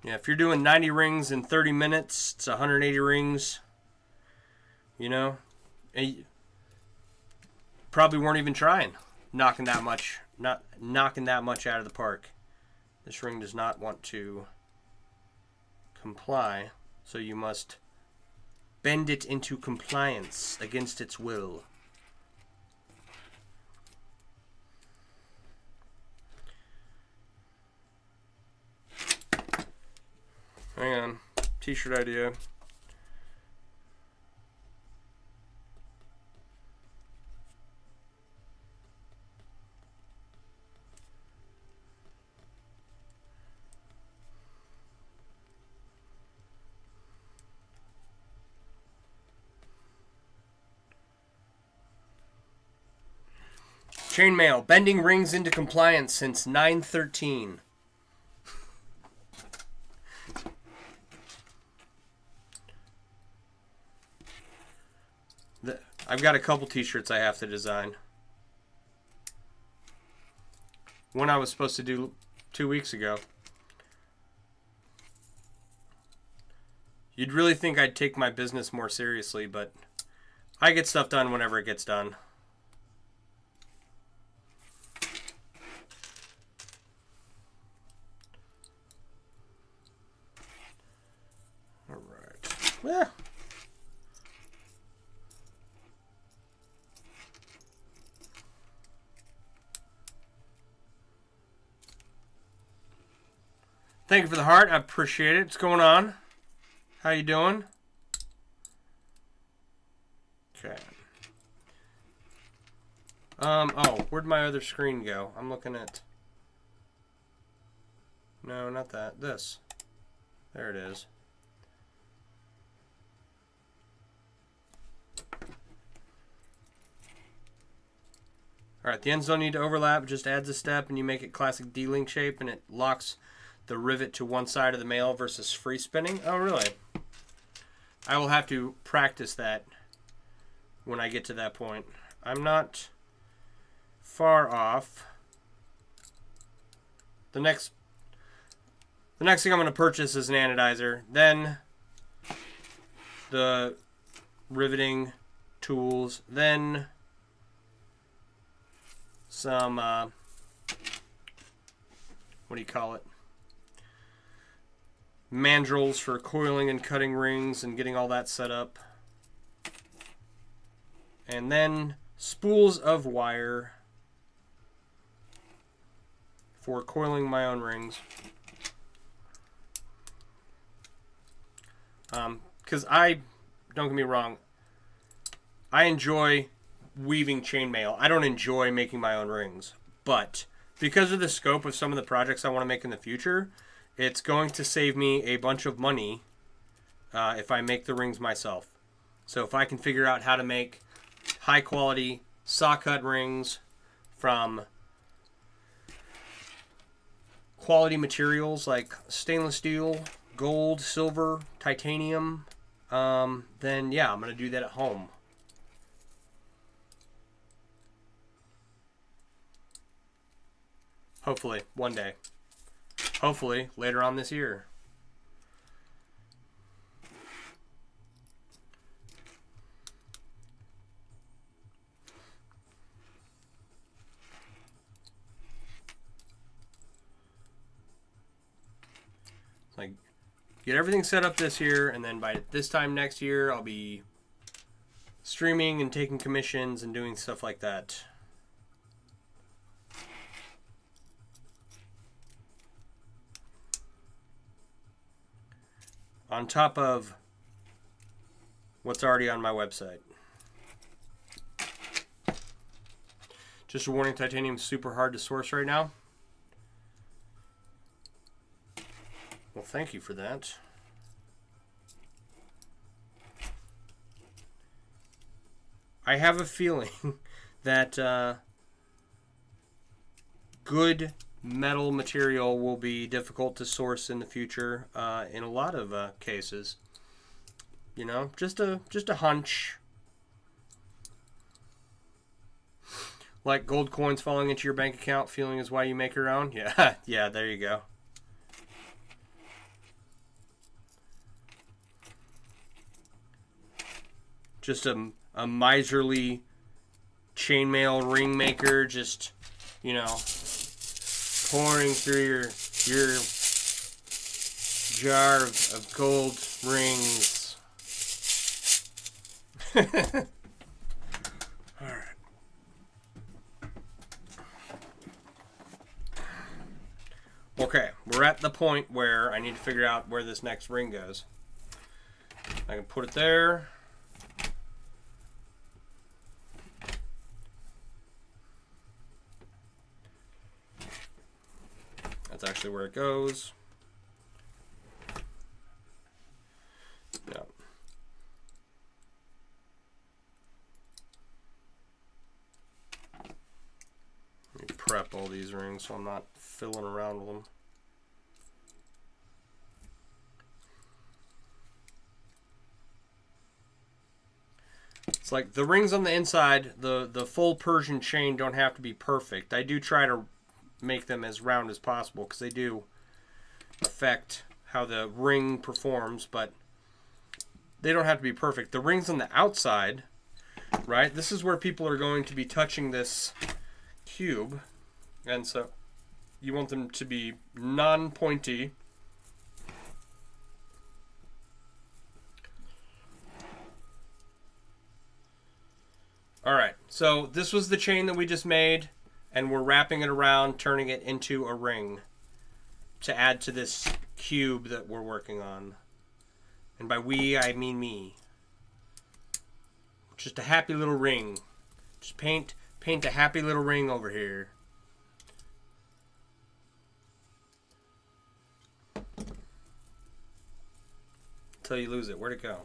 Yeah, if you're doing 90 rings in 30 minutes, it's 180 rings. You know, and you probably weren't even trying, knocking that much out of the park. This ring does not want to comply, so you must bend it into compliance against its will. Hang on. T-shirt idea. Chainmail, bending rings into compliance since 9/13. I've got a couple t-shirts I have to design. One I was supposed to do 2 weeks ago. You'd really think I'd take my business more seriously, but I get stuff done whenever it gets done. All right. Yeah. Thank you for the heart. I appreciate it. What's going on? How you doing? Okay. Oh, where'd my other screen go? I'm looking at... No, not that. This. There it is. Alright, the ends don't need to overlap. Just adds a step and you make it classic D-link shape and it locks the rivet to one side of the mail versus free spinning. Oh, really? I will have to practice that when I get to that point. I'm not far off. The next thing I'm going to purchase is an anodizer. Then the riveting tools. Then some, what do you call it? Mandrels for coiling and cutting rings and getting all that set up. And then spools of wire for coiling my own rings. Because don't get me wrong, I enjoy weaving chainmail. I don't enjoy making my own rings. But because of the scope of some of the projects I want to make in the future, it's going to save me a bunch of money if I make the rings myself. So if I can figure out how to make high quality saw cut rings from quality materials like stainless steel, gold, silver, titanium, then yeah, I'm going to do that at home. Hopefully, one day. Hopefully, later on this year. Like, get everything set up this year, and then by this time next year, I'll be streaming and taking commissions and doing stuff like that. On top of what's already on my website. Just a warning, titanium's super hard to source right now. Well, thank you for that. I have a feeling that good metal material will be difficult to source in the future in a lot of cases. You know, just a hunch. Like gold coins falling into your bank account, feeling is why you make your own. Yeah, yeah, there you go. Just a miserly chainmail ring maker, just, you know, pouring through your jar of gold rings. All right. Okay, we're at the point where I need to figure out where this next ring goes. I can put it there. That's actually where it goes. Yeah. prep all these rings so I'm not filling around with them. It's like the rings on the inside, the full Persian chain don't have to be perfect. I do try to make them as round as possible because they do affect how the ring performs, but they don't have to be perfect. The rings on the outside, right? This is where people are going to be touching this cube, and so you want them to be non-pointy. All right, so this was the chain that we just made, and we're wrapping it around, turning it into a ring to add to this cube that we're working on. And by we, I mean me. Just a happy little ring. Just paint a happy little ring over here. Until you lose it. Where'd it go?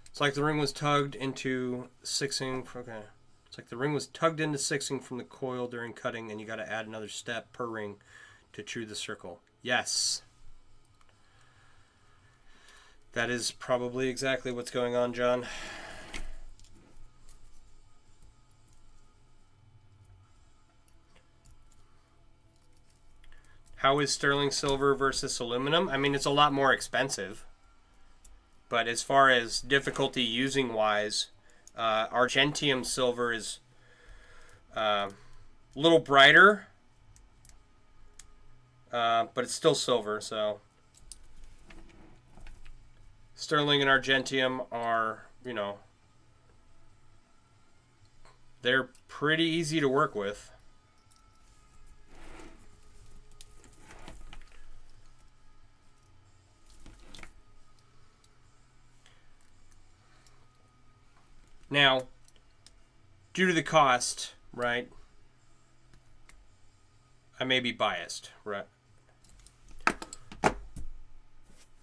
It's like the ring was tugged into sixing. Okay. It's like the ring was tugged into sixing from the coil during cutting, and you got to add another step per ring to true the circle. Yes. That is probably exactly what's going on, John. How is sterling silver versus aluminum? I mean, it's a lot more expensive. But as far as difficulty using wise, argentium silver is a little brighter, but it's still silver. So sterling and argentium are, you know, they're pretty easy to work with. Now, due to the cost, right, I may be biased, right?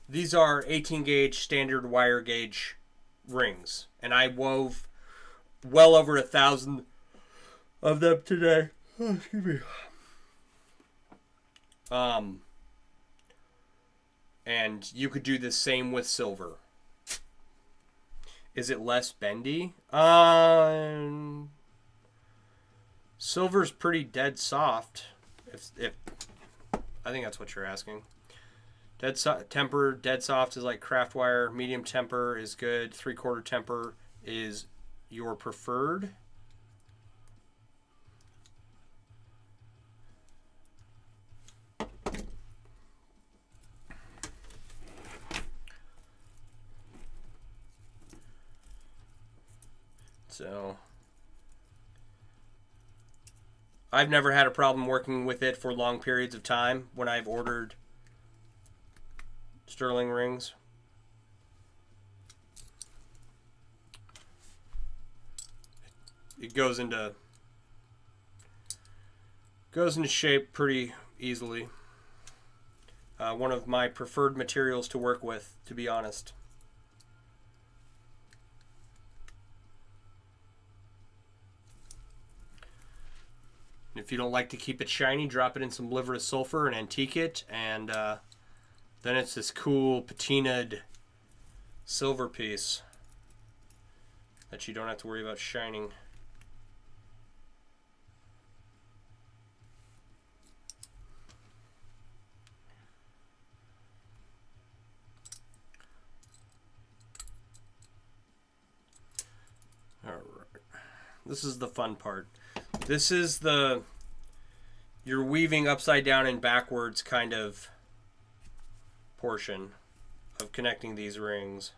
These are 18 gauge standard wire gauge rings, and I wove well over 1,000 of them today. Oh, excuse me. And you could do the same with silver. Is it less bendy? Silver's pretty dead soft. If I think that's what you're asking. Temper, dead soft is like craft wire. Medium temper is good. 3/4 temper is your preferred. So I've never had a problem working with it for long periods of time when I've ordered sterling rings. It goes into shape pretty easily. One of my preferred materials to work with, to be honest. If you don't like to keep it shiny, drop it in some liver of sulfur and antique it, and then it's this cool patinaed silver piece that you don't have to worry about shining. All right. This is the fun part. This is you're weaving upside down and backwards kind of portion of connecting these rings.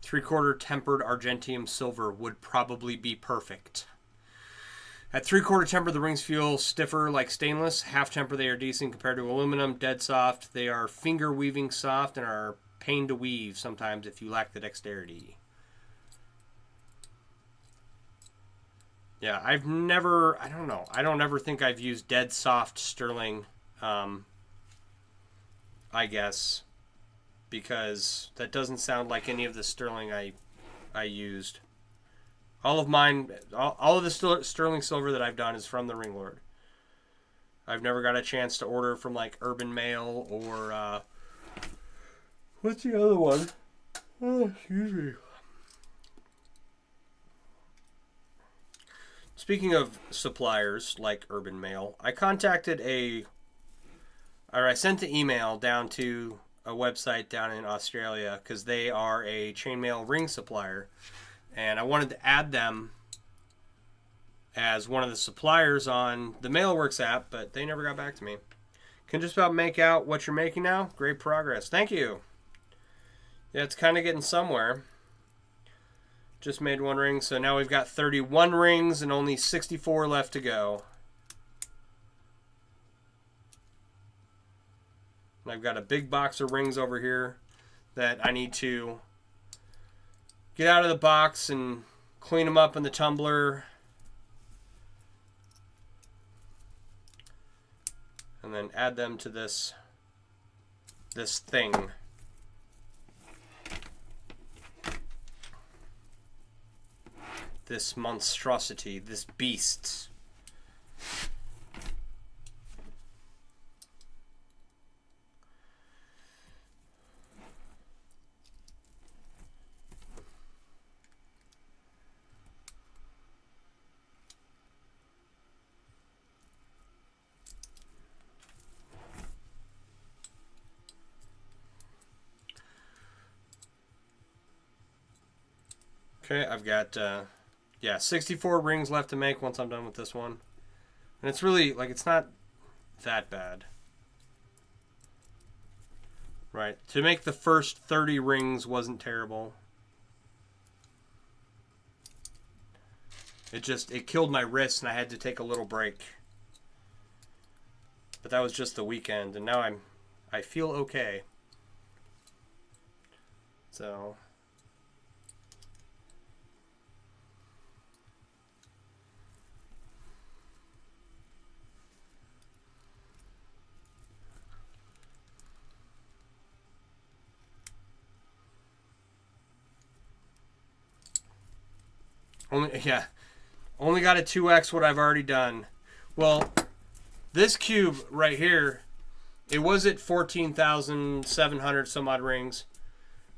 3/4 tempered argentium silver would probably be perfect. At 3/4 temper, the rings feel stiffer like stainless. Half temper, they are decent compared to aluminum. Dead soft. They are finger weaving soft and are pain to weave sometimes if you lack the dexterity. Yeah, I've never, I don't know. I don't ever think I've used dead soft sterling, I guess, because that doesn't sound like any of the sterling I used. All of mine, all of the sterling silver that I've done is from the Ring Lord. I've never got a chance to order from like Urban Mail or what's the other one? Oh, excuse me. Speaking of suppliers like Urban Mail, I sent an email down to a website down in Australia because they are a chainmail ring supplier. And I wanted to add them as one of the suppliers on the Mailworks app, but they never got back to me. Can just about make out what you're making now. Great progress. Thank you. Yeah, it's kind of getting somewhere. Just made one ring, so now we've got 31 rings and only 64 left to go. And I've got a big box of rings over here that I need to get out of the box and clean them up in the tumbler. And then add them to this thing. This monstrosity, this beast. Okay, I've got 64 rings left to make once I'm done with this one. And it's really, like, it's not that bad. Right, to make the first 30 rings wasn't terrible. It killed my wrist and I had to take a little break. But that was just the weekend, and now I feel okay. So only got a 2x what I've already done. Well, this cube right here, it was at 14,700 some odd rings.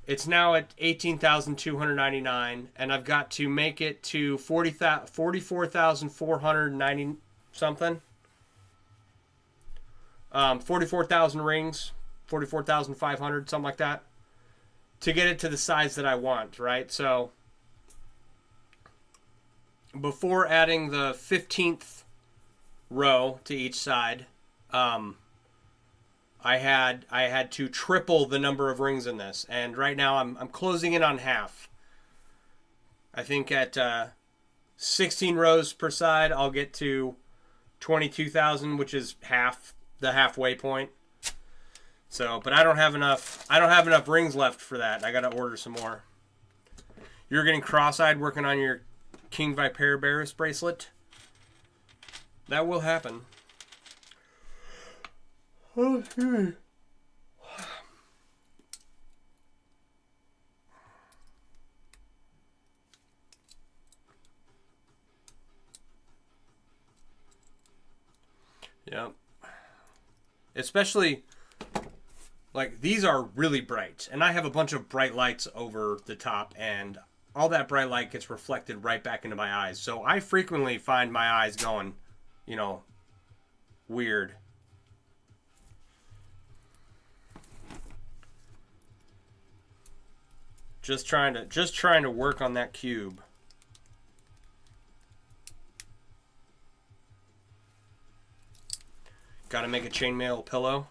It's now at 18,299, and I've got to make it to 44,490 something. 44,000 rings, 44,500, something like that, to get it to the size that I want, right? So before adding the 15th row to each side, I had to triple the number of rings in this, and right now I'm closing in on half. I think at 16 rows per side, I'll get to 22,000, which is half the halfway point. So, but I don't have enough rings left for that. I got to order some more. You're getting cross-eyed working on your King Viperibus bracelet. That will happen. Okay. Yeah. Especially, like, these are really bright. And I have a bunch of bright lights over the top, and all that bright light gets reflected right back into my eyes. So I frequently find my eyes going, weird. Just trying to work on that cube. Got to make a chainmail pillow.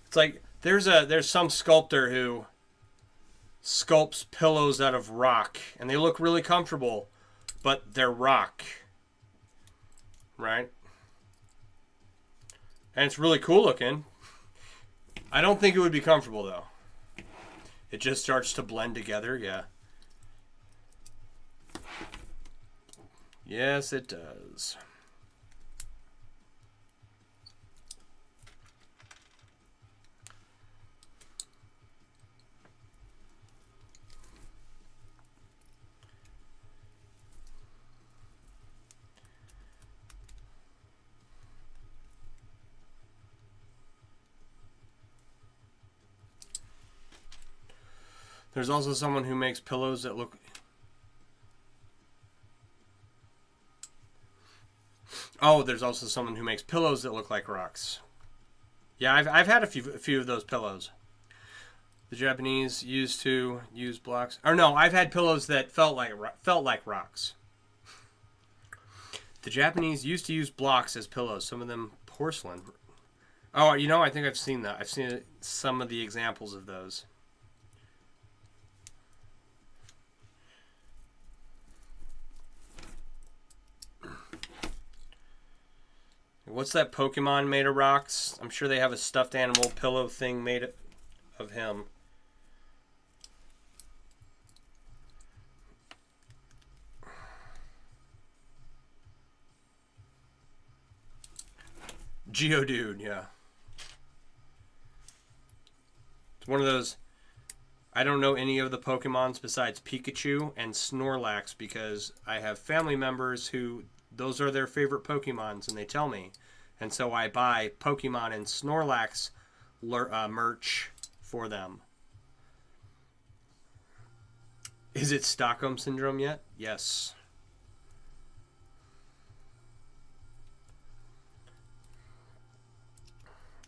It's like there's some sculptor who sculpts pillows out of rock, and they look really comfortable, but they're rock, right? And it's really cool looking. I don't think it would be comfortable though. It just starts to blend together, yeah. Yes, it does. There's also someone who makes pillows that look... Oh, there's also someone who makes pillows that look like rocks. Yeah, I've had a few of those pillows. The Japanese used to use blocks. Or no, I've had pillows that felt like rocks. The Japanese used to use blocks as pillows. Some of them porcelain. Oh, you know, I think I've seen that. I've seen some of the examples of those. What's that Pokemon made of rocks? I'm sure they have a stuffed animal pillow thing made of him. Geodude, yeah. It's one of those... I don't know any of the Pokemons besides Pikachu and Snorlax because I have family members who... Those are their favorite Pokemons, and they tell me. And so I buy Pokemon and Snorlax merch for them. Is it Stockholm Syndrome yet? Yes.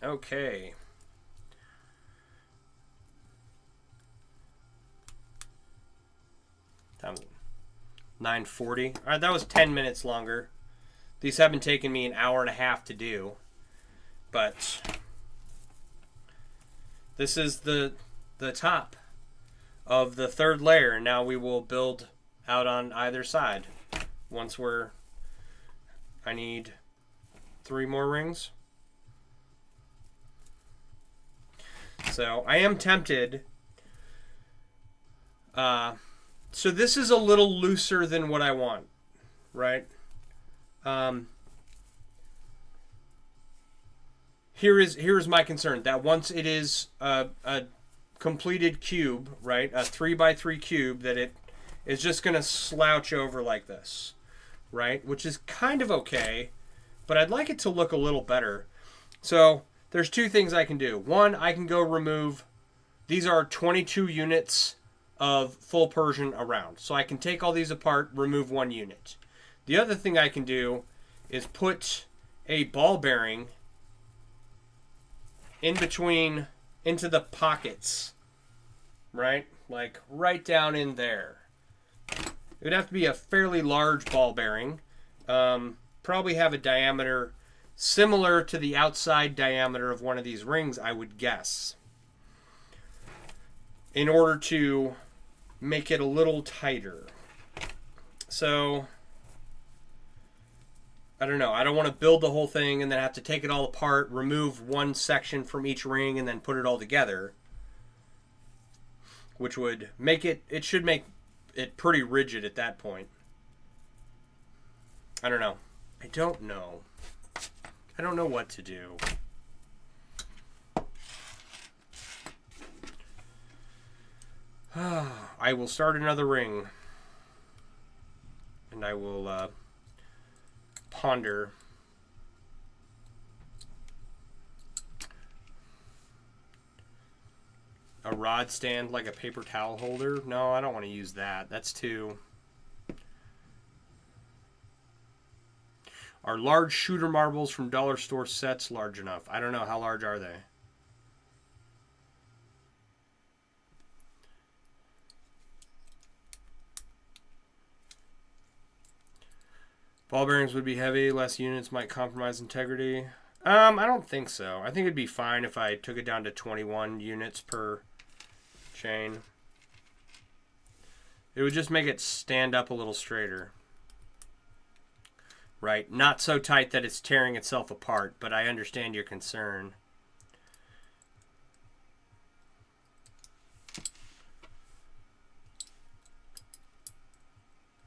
Okay. Time 9:40. All right, that was 10 minutes longer. These haven't taken me an hour and a half to do, but this is the top of the third layer, and now we will build out on either side. Once I need 3 more rings. So I am tempted. So this is a little looser than what I want, right? Here's my concern, that once it is a completed cube, right, a 3x3 cube, that it is just going to slouch over like this, right, which is kind of okay, but I'd like it to look a little better. So there's 2 things I can do. One, I can go remove, these are 22 units of full Persian around. So I can take all these apart, remove 1 unit. The other thing I can do is put a ball bearing in between, into the pockets, right? Like right down in there. It would have to be a fairly large ball bearing. Probably have a diameter similar to the outside diameter of one of these rings, I would guess, in order to make it a little tighter. So I don't know. I don't want to build the whole thing and then have to take it all apart, remove one section from each ring, and then put it all together, which would make it should make it pretty rigid at that point. I don't know. I don't know. I don't know what to do. I will start another ring, and I will ponder. A rod stand like a paper towel holder? No, I don't want to use that. That's too... Are large shooter marbles from dollar store sets large enough? I don't know. How large are they? Ball bearings would be heavy. Less units might compromise integrity. I don't think so. I think it'd be fine if I took it down to 21 units per chain. It would just make it stand up a little straighter. right? Not so tight that it's tearing itself apart, but I understand your concern.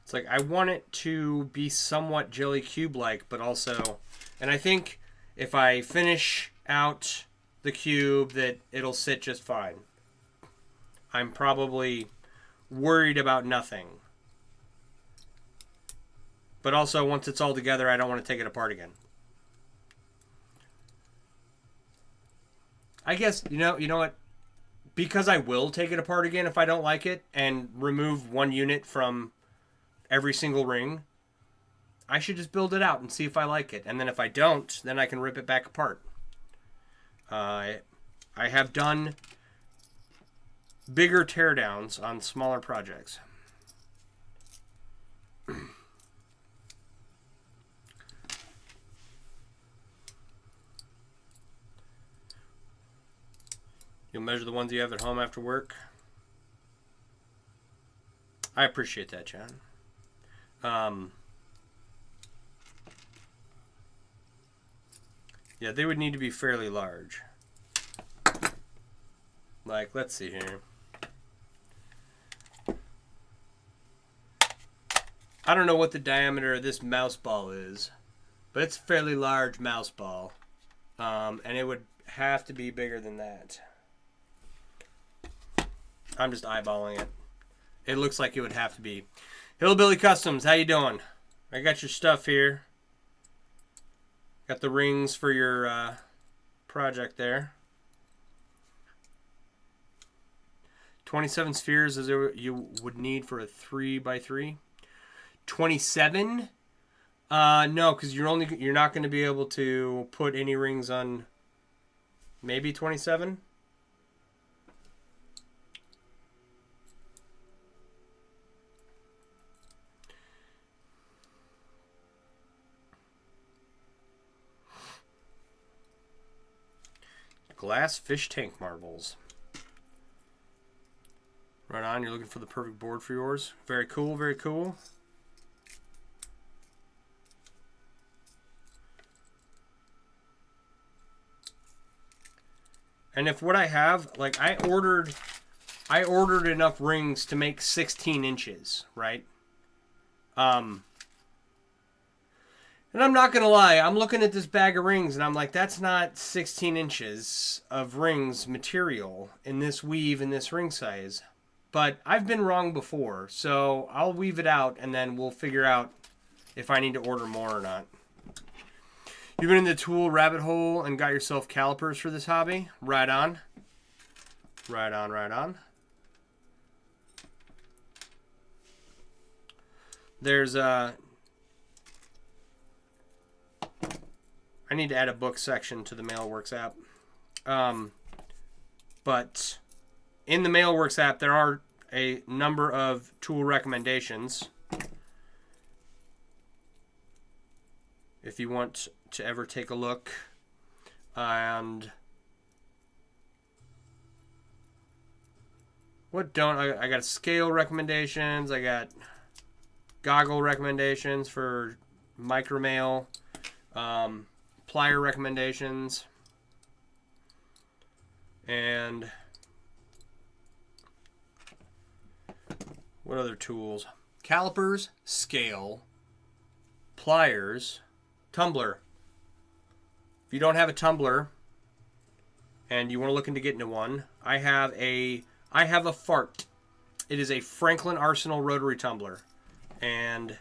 It's like I want it to be somewhat jelly cube-like, but also, and I think if I finish out the cube that it'll sit just fine. I'm probably worried about nothing. But also, once it's all together, I don't want to take it apart again. I guess, you know what? Because I will take it apart again if I don't like it and remove one unit from every single ring, I should just build it out and see if I like it. And then if I don't, then I can rip it back apart. I have done bigger teardowns on smaller projects. You'll measure the ones you have at home after work. I appreciate that, John. Yeah, they would need to be fairly large. Like, let's see here. I don't know what the diameter of this mouse ball is, but it's a fairly large mouse ball. And it would have to be bigger than that. I'm just eyeballing it. It looks like it would have to be. Hillbilly Customs, how you doing? I got your stuff here. Got the rings for your project there. 27 spheres as you would need for a 3x3. 27? No, because you're not going to be able to put any rings on. Maybe 27. Glass fish tank marbles. Right on, you're looking for the perfect board for yours. Very cool, very cool. And if what I have, like I ordered enough rings to make 16 inches, right? And I'm not going to lie, I'm looking at this bag of rings and I'm like, that's not 16 inches of rings material in this weave in this ring size. But I've been wrong before, so I'll weave it out and then we'll figure out if I need to order more or not. You've been in the tool rabbit hole and got yourself calipers for this hobby? Right on. Right on, right on. There's I need to add a book section to the Mailworks app. But in the Mailworks app, there are a number of tool recommendations. If you want to ever take a look. And what don't I got scale recommendations, I got goggle recommendations for micromail, plier recommendations, and what other tools? Calipers, scale, pliers, tumbler. If you don't have a tumbler and you want to look into getting one, I have a fart. It is a Franklin Arsenal rotary tumbler, and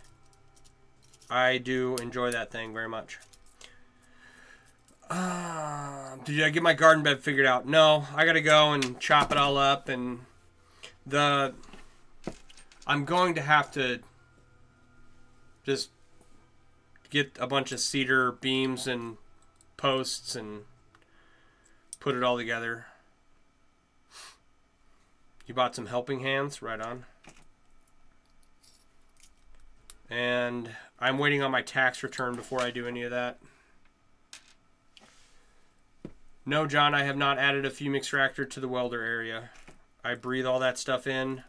I do enjoy that thing very much. Did I get my garden bed figured out? No, I gotta go and chop it all up, and I'm going to have to just get a bunch of cedar beams and posts and put it all together. You bought some helping hands? Right on. And I'm waiting on my tax return before I do any of that. No, John, I have not added a fume extractor to the welder area. I breathe all that stuff in.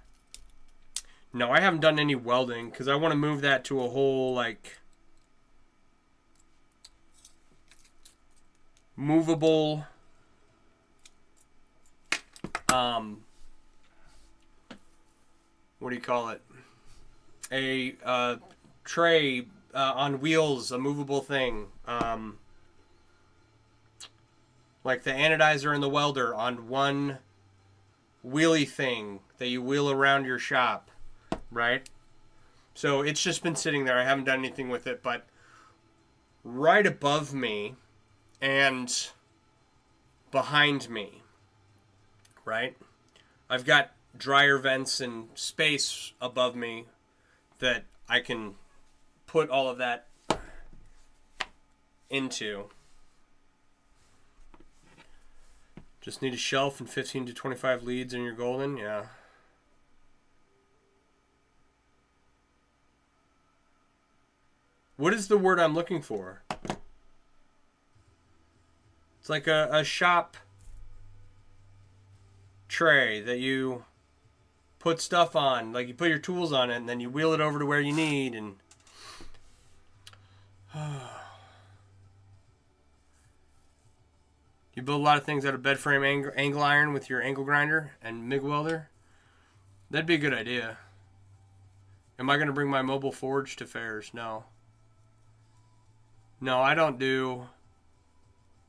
No, I haven't done any welding because I want to move that to a whole, like, movable what do you call it? A tray on wheels, a movable thing. Like the anodizer and the welder on one wheelie thing that you wheel around your shop, right? So it's just been sitting there. I haven't done anything with it, but right above me and behind me, right? I've got dryer vents and space above me that I can put all of that into. Just need a shelf and 15 to 25 leads and you're golden. Yeah. What is the word I'm looking for? It's like a shop tray that you put stuff on. Like you put your tools on it and then you wheel it over to where you need. And you build a lot of things out of bed frame angle iron with your angle grinder and MIG welder. That'd be a good idea. Am I going to bring my mobile forge to fairs? No. No, I don't do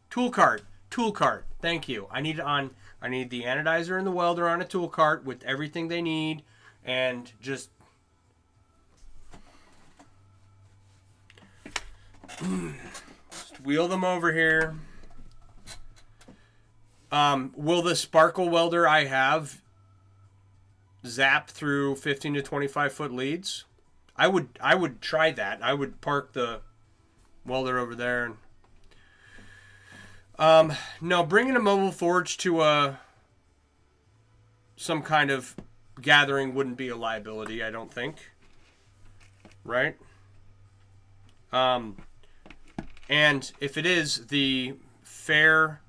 tool cart. Tool cart. Thank you. I need the anodizer and the welder on a tool cart with everything they need, and just wheel them over here. Will the sparkle welder I have zap through 15 to 25 foot leads? I would try that. I would park the welder over there. And no, bringing a mobile forge to some kind of gathering wouldn't be a liability, I don't think. Right? And if it is, the fair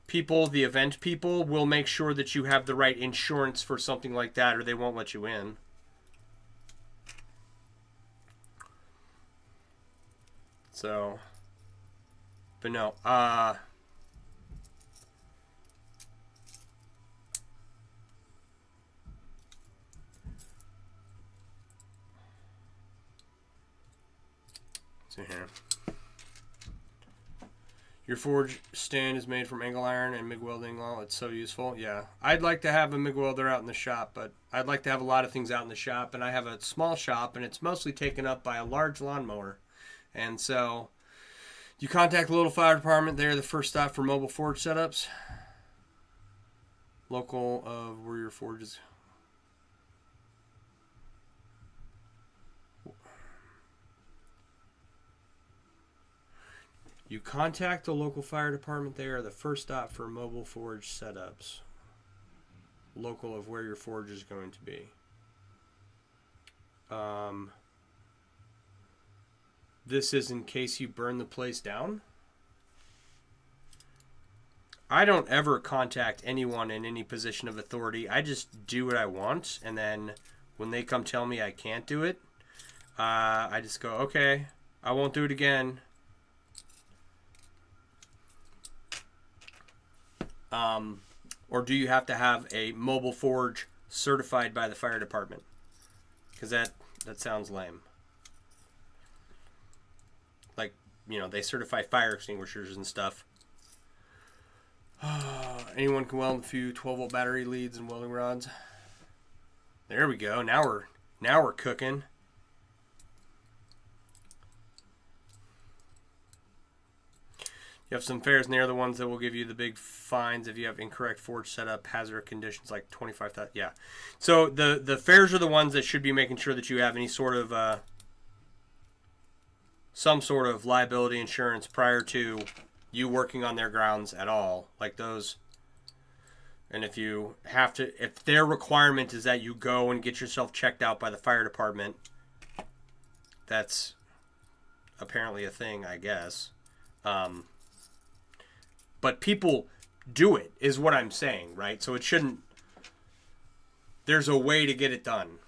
people, the event people, will make sure that you have the right insurance for something like that, or they won't let you in. So, but no, see here. Your forge stand is made from angle iron and MIG welding. Well, it's so useful. Yeah, I'd like to have a MIG welder out in the shop, but I'd like to have a lot of things out in the shop, and I have a small shop, and it's mostly taken up by a large lawnmower. And so you contact the little fire department. They're the first stop for mobile forge setups. Local of where your forge is. You contact the local fire department. They are the first stop for mobile forge setups. Local of where your forge is going to be. This is in case you burn the place down. I don't ever contact anyone in any position of authority. I just do what I want, and then when they come tell me I can't do it, I just go, okay, I won't do it again. Or do you have to have a mobile forge certified by the fire department? Because that sounds lame. Like, you know, they certify fire extinguishers and stuff. Anyone can weld a few 12-volt battery leads and welding rods. There we go. Now we're cooking. You have some fairs, and they're the ones that will give you the big fines if you have incorrect forge setup, hazard conditions like 25,000. Yeah. So the fairs are the ones that should be making sure that you have any sort of some sort of liability insurance prior to you working on their grounds at all, like those. And if you have to, if their requirement is that you go and get yourself checked out by the fire department, that's apparently a thing, I guess. But people do it, is what I'm saying, right? So it shouldn't. There's a way to get it done.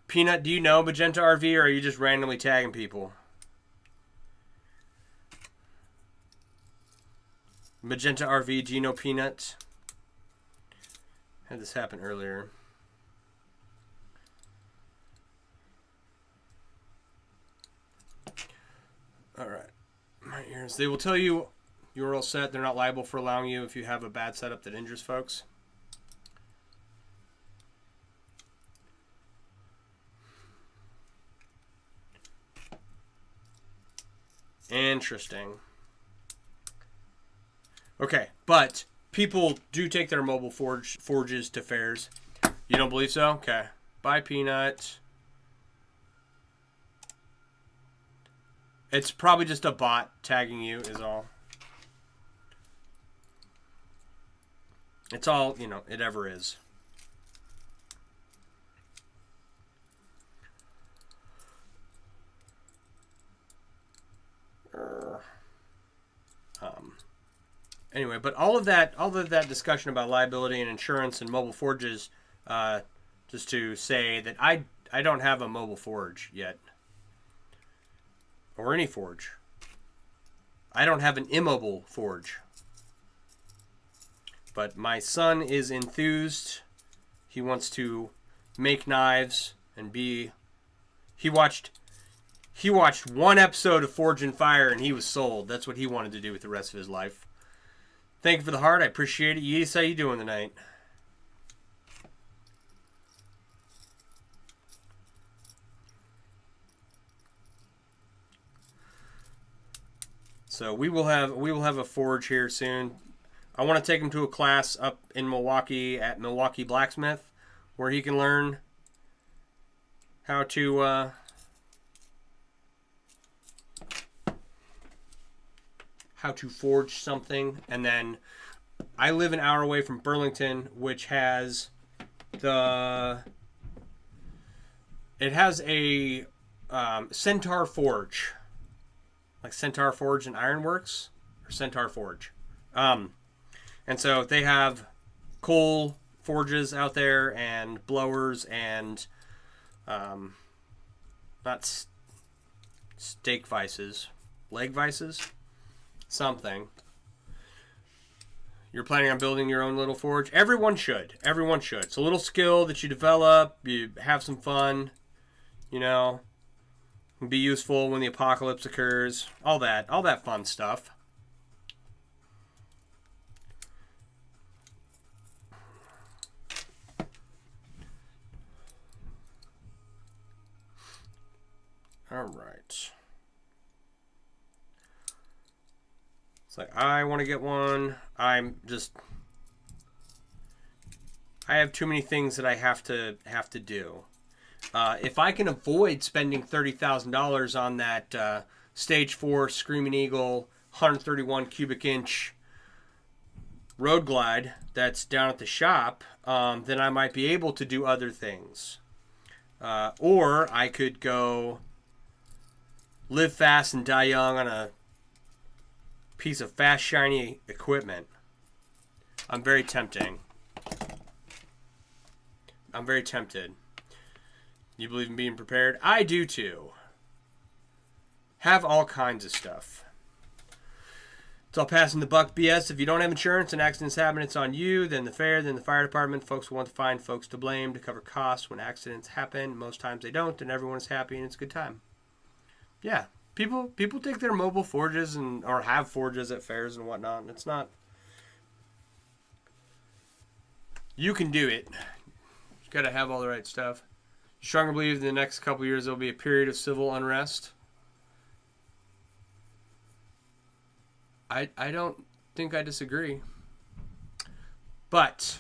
Peanut, do you know Magenta RV, or are you just randomly tagging people? Magenta RV, Gino Peanut. Had this happen earlier. All right. My ears. They will tell you you're all set. They're not liable for allowing you if you have a bad setup that injures folks. Interesting. Okay, but people do take their mobile forges to fairs. You don't believe so? Okay. Bye, Peanut. It's probably just a bot tagging you is all. It's all, you know, it ever is. Anyway, but all of that discussion about liability and insurance and mobile forges, just to say that I don't have a mobile forge yet, or any forge. I don't have an immobile forge, but my son is enthused. He wants to make knives and be. He watched one episode of Forge and Fire and he was sold. That's what he wanted to do with the rest of his life. Thank you for the heart. I appreciate it. Yeetus, how you doing tonight? So we will have a forge here soon. I want to take him to a class up in Milwaukee at Milwaukee Blacksmith, where he can learn how to forge something. And then I live an hour away from Burlington, which has a Centaur Forge, like Centaur Forge and Ironworks, or Centaur Forge. And so they have coal forges out there and blowers and not steak vices, leg vices. Something. You're planning on building your own little forge? Everyone should. Everyone should. It's a little skill that you develop. You have some fun. You know. Be useful when the apocalypse occurs. All that fun stuff. All right. It's like, I want to get one. I have too many things that I have to do. If I can avoid spending $30,000 on that Stage 4 Screaming Eagle 131 cubic inch road glide that's down at the shop, then I might be able to do other things. Or I could go live fast and die young on a piece of fast, shiny equipment. I'm very tempted. You believe in being prepared? I do too. Have all kinds of stuff. It's all passing the buck BS. If you don't have insurance and accidents happen, it's on you, then the fair, then the fire department. Folks will want to find folks to blame to cover costs when accidents happen. Most times they don't, and everyone is happy and it's a good time. Yeah. People take their mobile forges or have forges at fairs and whatnot. And it's not. You can do it. You got to have all the right stuff. Strongly believe in the next couple of years there'll be a period of civil unrest. I don't think I disagree. But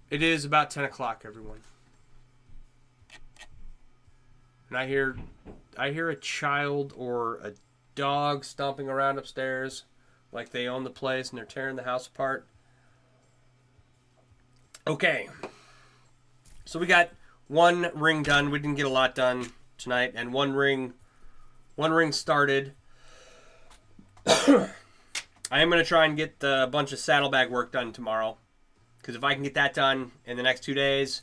it is about 10 o'clock, everyone. And I hear a child or a dog stomping around upstairs like they own the place and they're tearing the house apart. Okay. So we got one ring done. We didn't get a lot done tonight, and one ring started. I am going to try and get a bunch of saddlebag work done tomorrow, because if I can get that done in the next 2 days,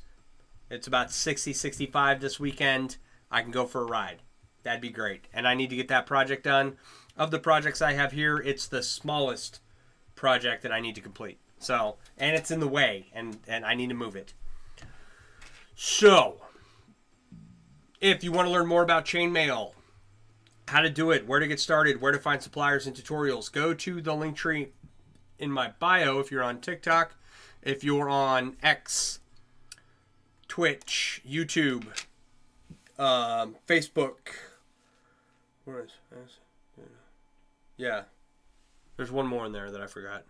it's about 60, 65 this weekend. I can go for a ride. that'd be great. And I need to get that project done. Of the projects I have here, it's the smallest project that I need to complete. So, and it's in the way, and I need to move it. So, if you want to learn more about chainmail, how to do it, where to get started, where to find suppliers and tutorials, go to the link tree in my bio if you're on TikTok, if you're on X, Twitch, YouTube, Facebook. Where is this? Yeah. There's one more in there that I forgot.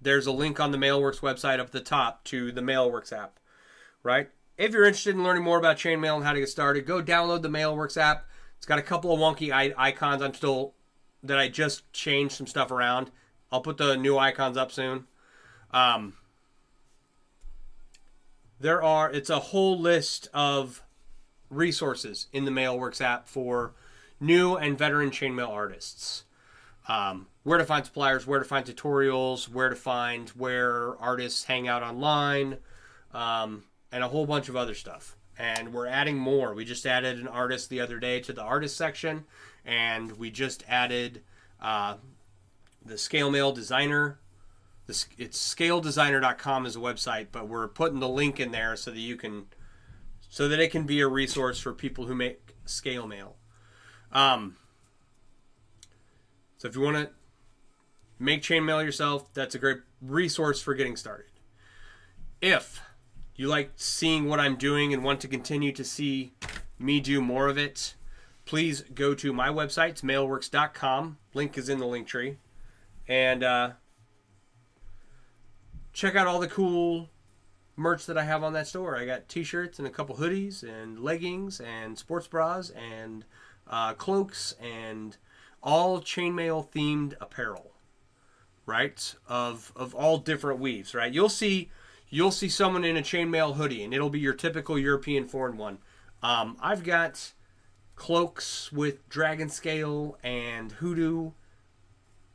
There's a link on the Mailworks website up at the top to the Mailworks app, right? If you're interested in learning more about chainmail and how to get started, go download the Mailworks app. It's got a couple of wonky icons that I just changed some stuff around. I'll put the new icons up soon. It's a whole list of resources in the Mailworks app for new and veteran chainmail artists. Where to find suppliers, where to find tutorials, where artists hang out online, and a whole bunch of other stuff. And we're adding more. We just added an artist the other day to the artist section, and we just added the Scale Mail Designer. It's scaledesigner.com is a website, but we're putting the link in there so that it can be a resource for people who make scale mail. So if you want to make chainmail yourself, that's a great resource for getting started. If you like seeing what I'm doing and want to continue to see me do more of it, please go to my website. It's mailworks.com. Link is in the link tree. And check out all the cool merch that I have on that store. I got t-shirts and a couple hoodies and leggings and sports bras and cloaks and all chainmail themed apparel, right? Of all different weaves, right? You'll see someone in a chainmail hoodie, and it'll be your typical European foreign one. I've got cloaks with dragon scale and hoodoo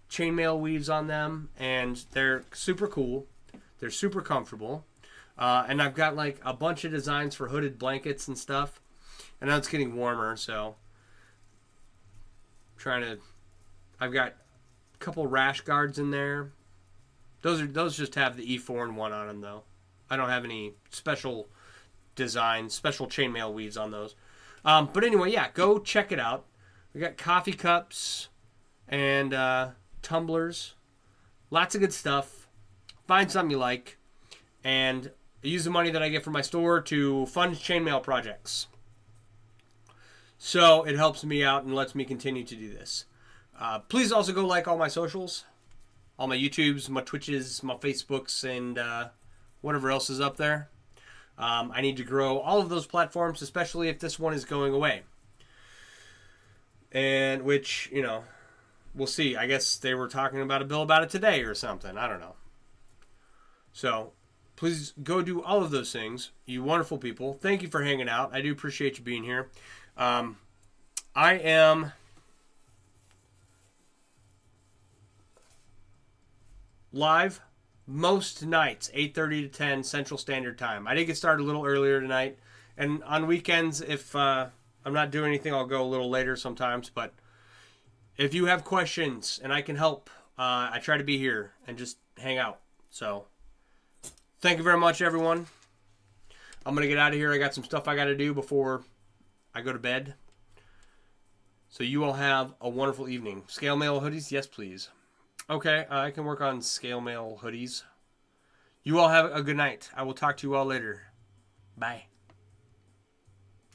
chainmail weaves on them, and they're super cool. They're super comfortable. And I've got like a bunch of designs for hooded blankets and stuff. And now it's getting warmer, so I've got a couple rash guards in there. Those just have the E4 and 1 on them, though. I don't have any special designs, special chainmail weaves on those. But anyway, yeah, go check it out. We got coffee cups and tumblers. Lots of good stuff. Find something you like. And use the money that I get from my store to fund chainmail projects. So it helps me out and lets me continue to do this. Please also go like all my socials. All my YouTubes, my Twitches, my Facebooks, and whatever else is up there. I need to grow all of those platforms, especially if this one is going away. And which, we'll see. I guess they were talking about a bill about it today or something. I don't know. So please go do all of those things, you wonderful people. Thank you for hanging out. I do appreciate you being here. I am live most nights, 8:30 to 10 Central Standard Time. I did get started a little earlier tonight. And on weekends, if I'm not doing anything, I'll go a little later sometimes. But if you have questions and I can help, I try to be here and just hang out. So thank you very much, everyone. I'm going to get out of here. I got some stuff I got to do before I go to bed. So you all have a wonderful evening. Scale mail hoodies? Yes, please. Okay, I can work on scale mail hoodies. You all have a good night. I will talk to you all later. Bye.